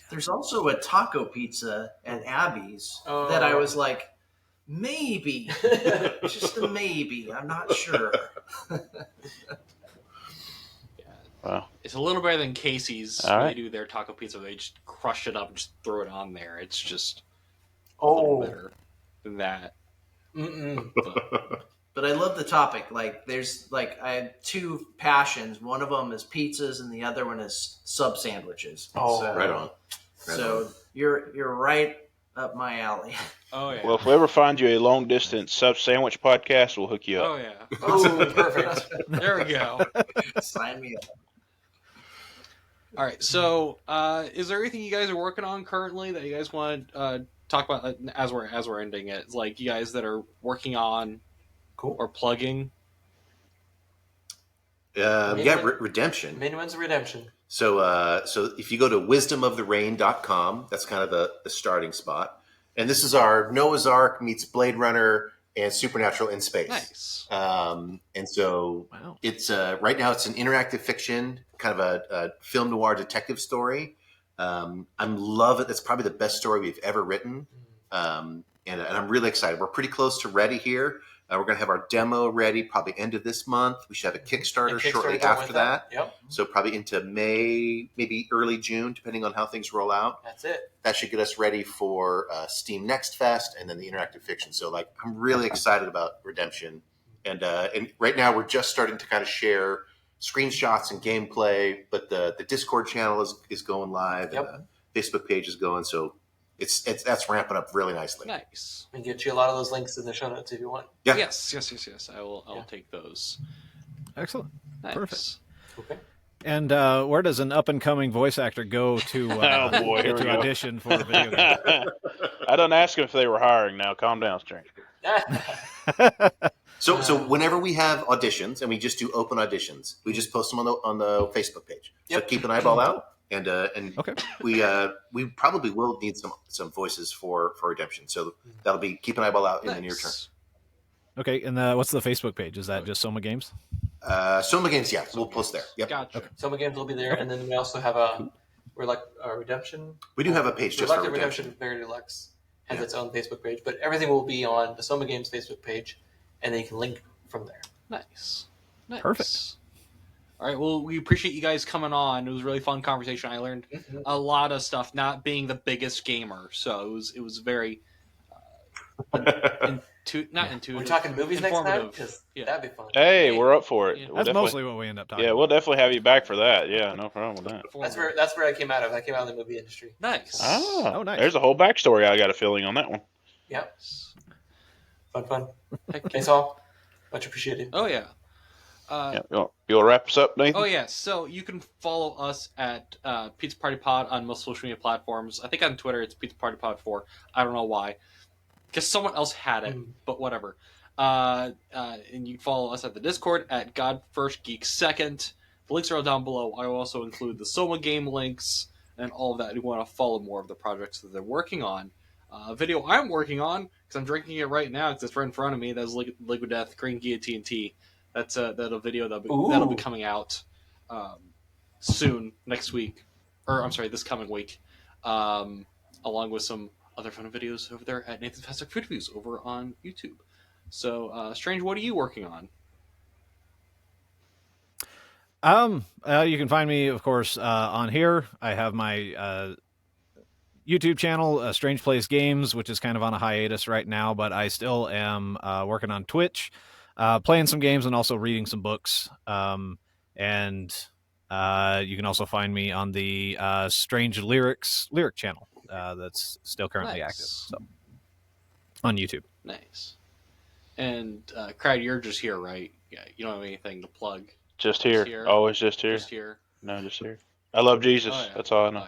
There's also a taco pizza at Abby's that I was like, maybe. Just a maybe. I'm not sure. Wow. It's a little better than Casey's All when right. they do their taco pizza. They just crush it up and just throw it on there. It's just a Oh. little better than that. Mm-mm. But I love the topic. Like, there's like I have two passions. One of them is pizzas, and the other one is sub sandwiches. Oh, so, Right on. So you're right up my alley. Oh, yeah. Well, if we ever find you a long distance sub sandwich podcast, we'll hook you up. Oh, yeah. Oh, perfect. There we go. Sign me up. All right. So, is there anything you guys are working on currently that you guys want to talk about as we're ending it? Like, you guys that are working on Cool. or plugging? Redemption. Main one's redemption. So if you go to wisdomoftherain.com, that's kind of the starting spot. And this is our Noah's Ark meets Blade Runner and Supernatural in space. Nice. And so Wow. it's right now it's an interactive fiction, kind of a film noir detective story. I'm love it. That's probably the best story we've ever written. And I'm really excited. We're pretty close to ready here. We're going to have our demo ready probably end of this month. We should have a Kickstarter shortly after that. Yep. So probably into May, maybe early June, depending on how things roll out. That's it. That should get us ready for Steam Next Fest and then the interactive fiction. So like, I'm really excited about Redemption. And right now we're just starting to kind of share screenshots and gameplay, but the Discord channel is going live. Yep. And the Facebook page is going. So that's ramping up really nicely. Nice. We can get you a lot of those links in the show notes if you want. Yeah. Yes. I will take those. Excellent. Nice. Perfect. Okay. And where does an up and coming voice actor go to Oh, boy, here we to go. audition for a video game? I didn't ask them if they were hiring. Now, calm down, Strange. So whenever we have auditions, and we just do open auditions, we just post them on the Facebook page. So Yep. keep an eyeball out, and Okay. we probably will need some voices for Redemption. So that'll be keep an eyeball out in the near term. Okay, and what's the Facebook page? Is that just Soma Games? Soma Games, yeah, we'll post there. Yep. Gotcha. Okay. Soma Games will be there, and then we also have we're like a redemption. We do have a page just for Reluctant Redemption. Very Deluxe has Yeah. its own Facebook page, but everything will be on the Soma Games Facebook page, and then you can link from there. Nice. Perfect. All right. Well, we appreciate you guys coming on. It was a really fun conversation. I learned a lot of stuff. Not being the biggest gamer, so it was very not intuitive. We're talking movies next time? informative. 'Cause Yeah. that'd be fun. Hey, we're up for it. Yeah. We'll That's definitely- mostly what we end up talking Yeah, about. we'll definitely have you back for that. Yeah, no problem with that. That's where I came out of. I came out of the movie industry. Nice. Oh, nice. There's a whole backstory I got a feeling on that one. Yep. Fun. Heck yeah. Thanks all. Much appreciated. Oh yeah. Yeah, you'll wrap us up, Nathan? Oh yeah, so you can follow us at Pizza Party Pod on most social media platforms. I think on Twitter it's Pizza Party Pod 4. I don't know why, because someone else had it, but whatever. And you can follow us at the Discord at God First Geek Second. The links are all down below. I will also include the Soma game links and all of that. If you want to follow more of the projects that they're working on. Video I'm working on because I'm drinking it right now because it's right in front of me. That's Liquid Death Green Guillotine Tea. That's that'll video that'll be coming out soon next week, or I'm sorry, this coming week, along with some other fun videos over there at Nathan's Fantastic Food Reviews over on YouTube. So, Strange, what are you working on? You can find me, of course, on here. I have my YouTube channel, Strange Place Games, which is kind of on a hiatus right now, but I still am working on Twitch. Playing some games and also reading some books. And you can also find me on the Strange lyric channel that's still currently active. So on YouTube. Nice. And Crad, you're just here, right? Yeah, you don't have anything to plug. Just here. Always just here. Just here. No, just here. I love Jesus. Oh, yeah. That's all I know.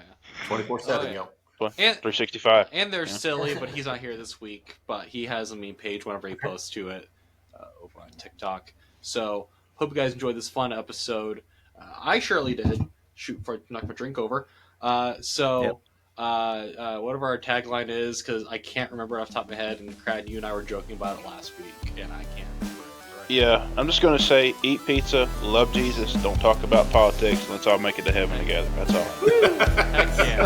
Oh, yeah. 24/7, Oh, yeah. yo. 365. And there's Silly, but he's not here this week. But he has a meme page whenever he posts to it over on TikTok. So hope you guys enjoyed this fun episode. I surely did. Shoot for knock my drink over. Whatever our tagline is, because I can't remember off the top of my head. And Crad, you and I were joking about it last week, and I can't remember it. Right? Yeah, I'm just going to say, eat pizza, love Jesus, don't talk about politics, and let's all make it to heaven together. That's all. Heck yeah.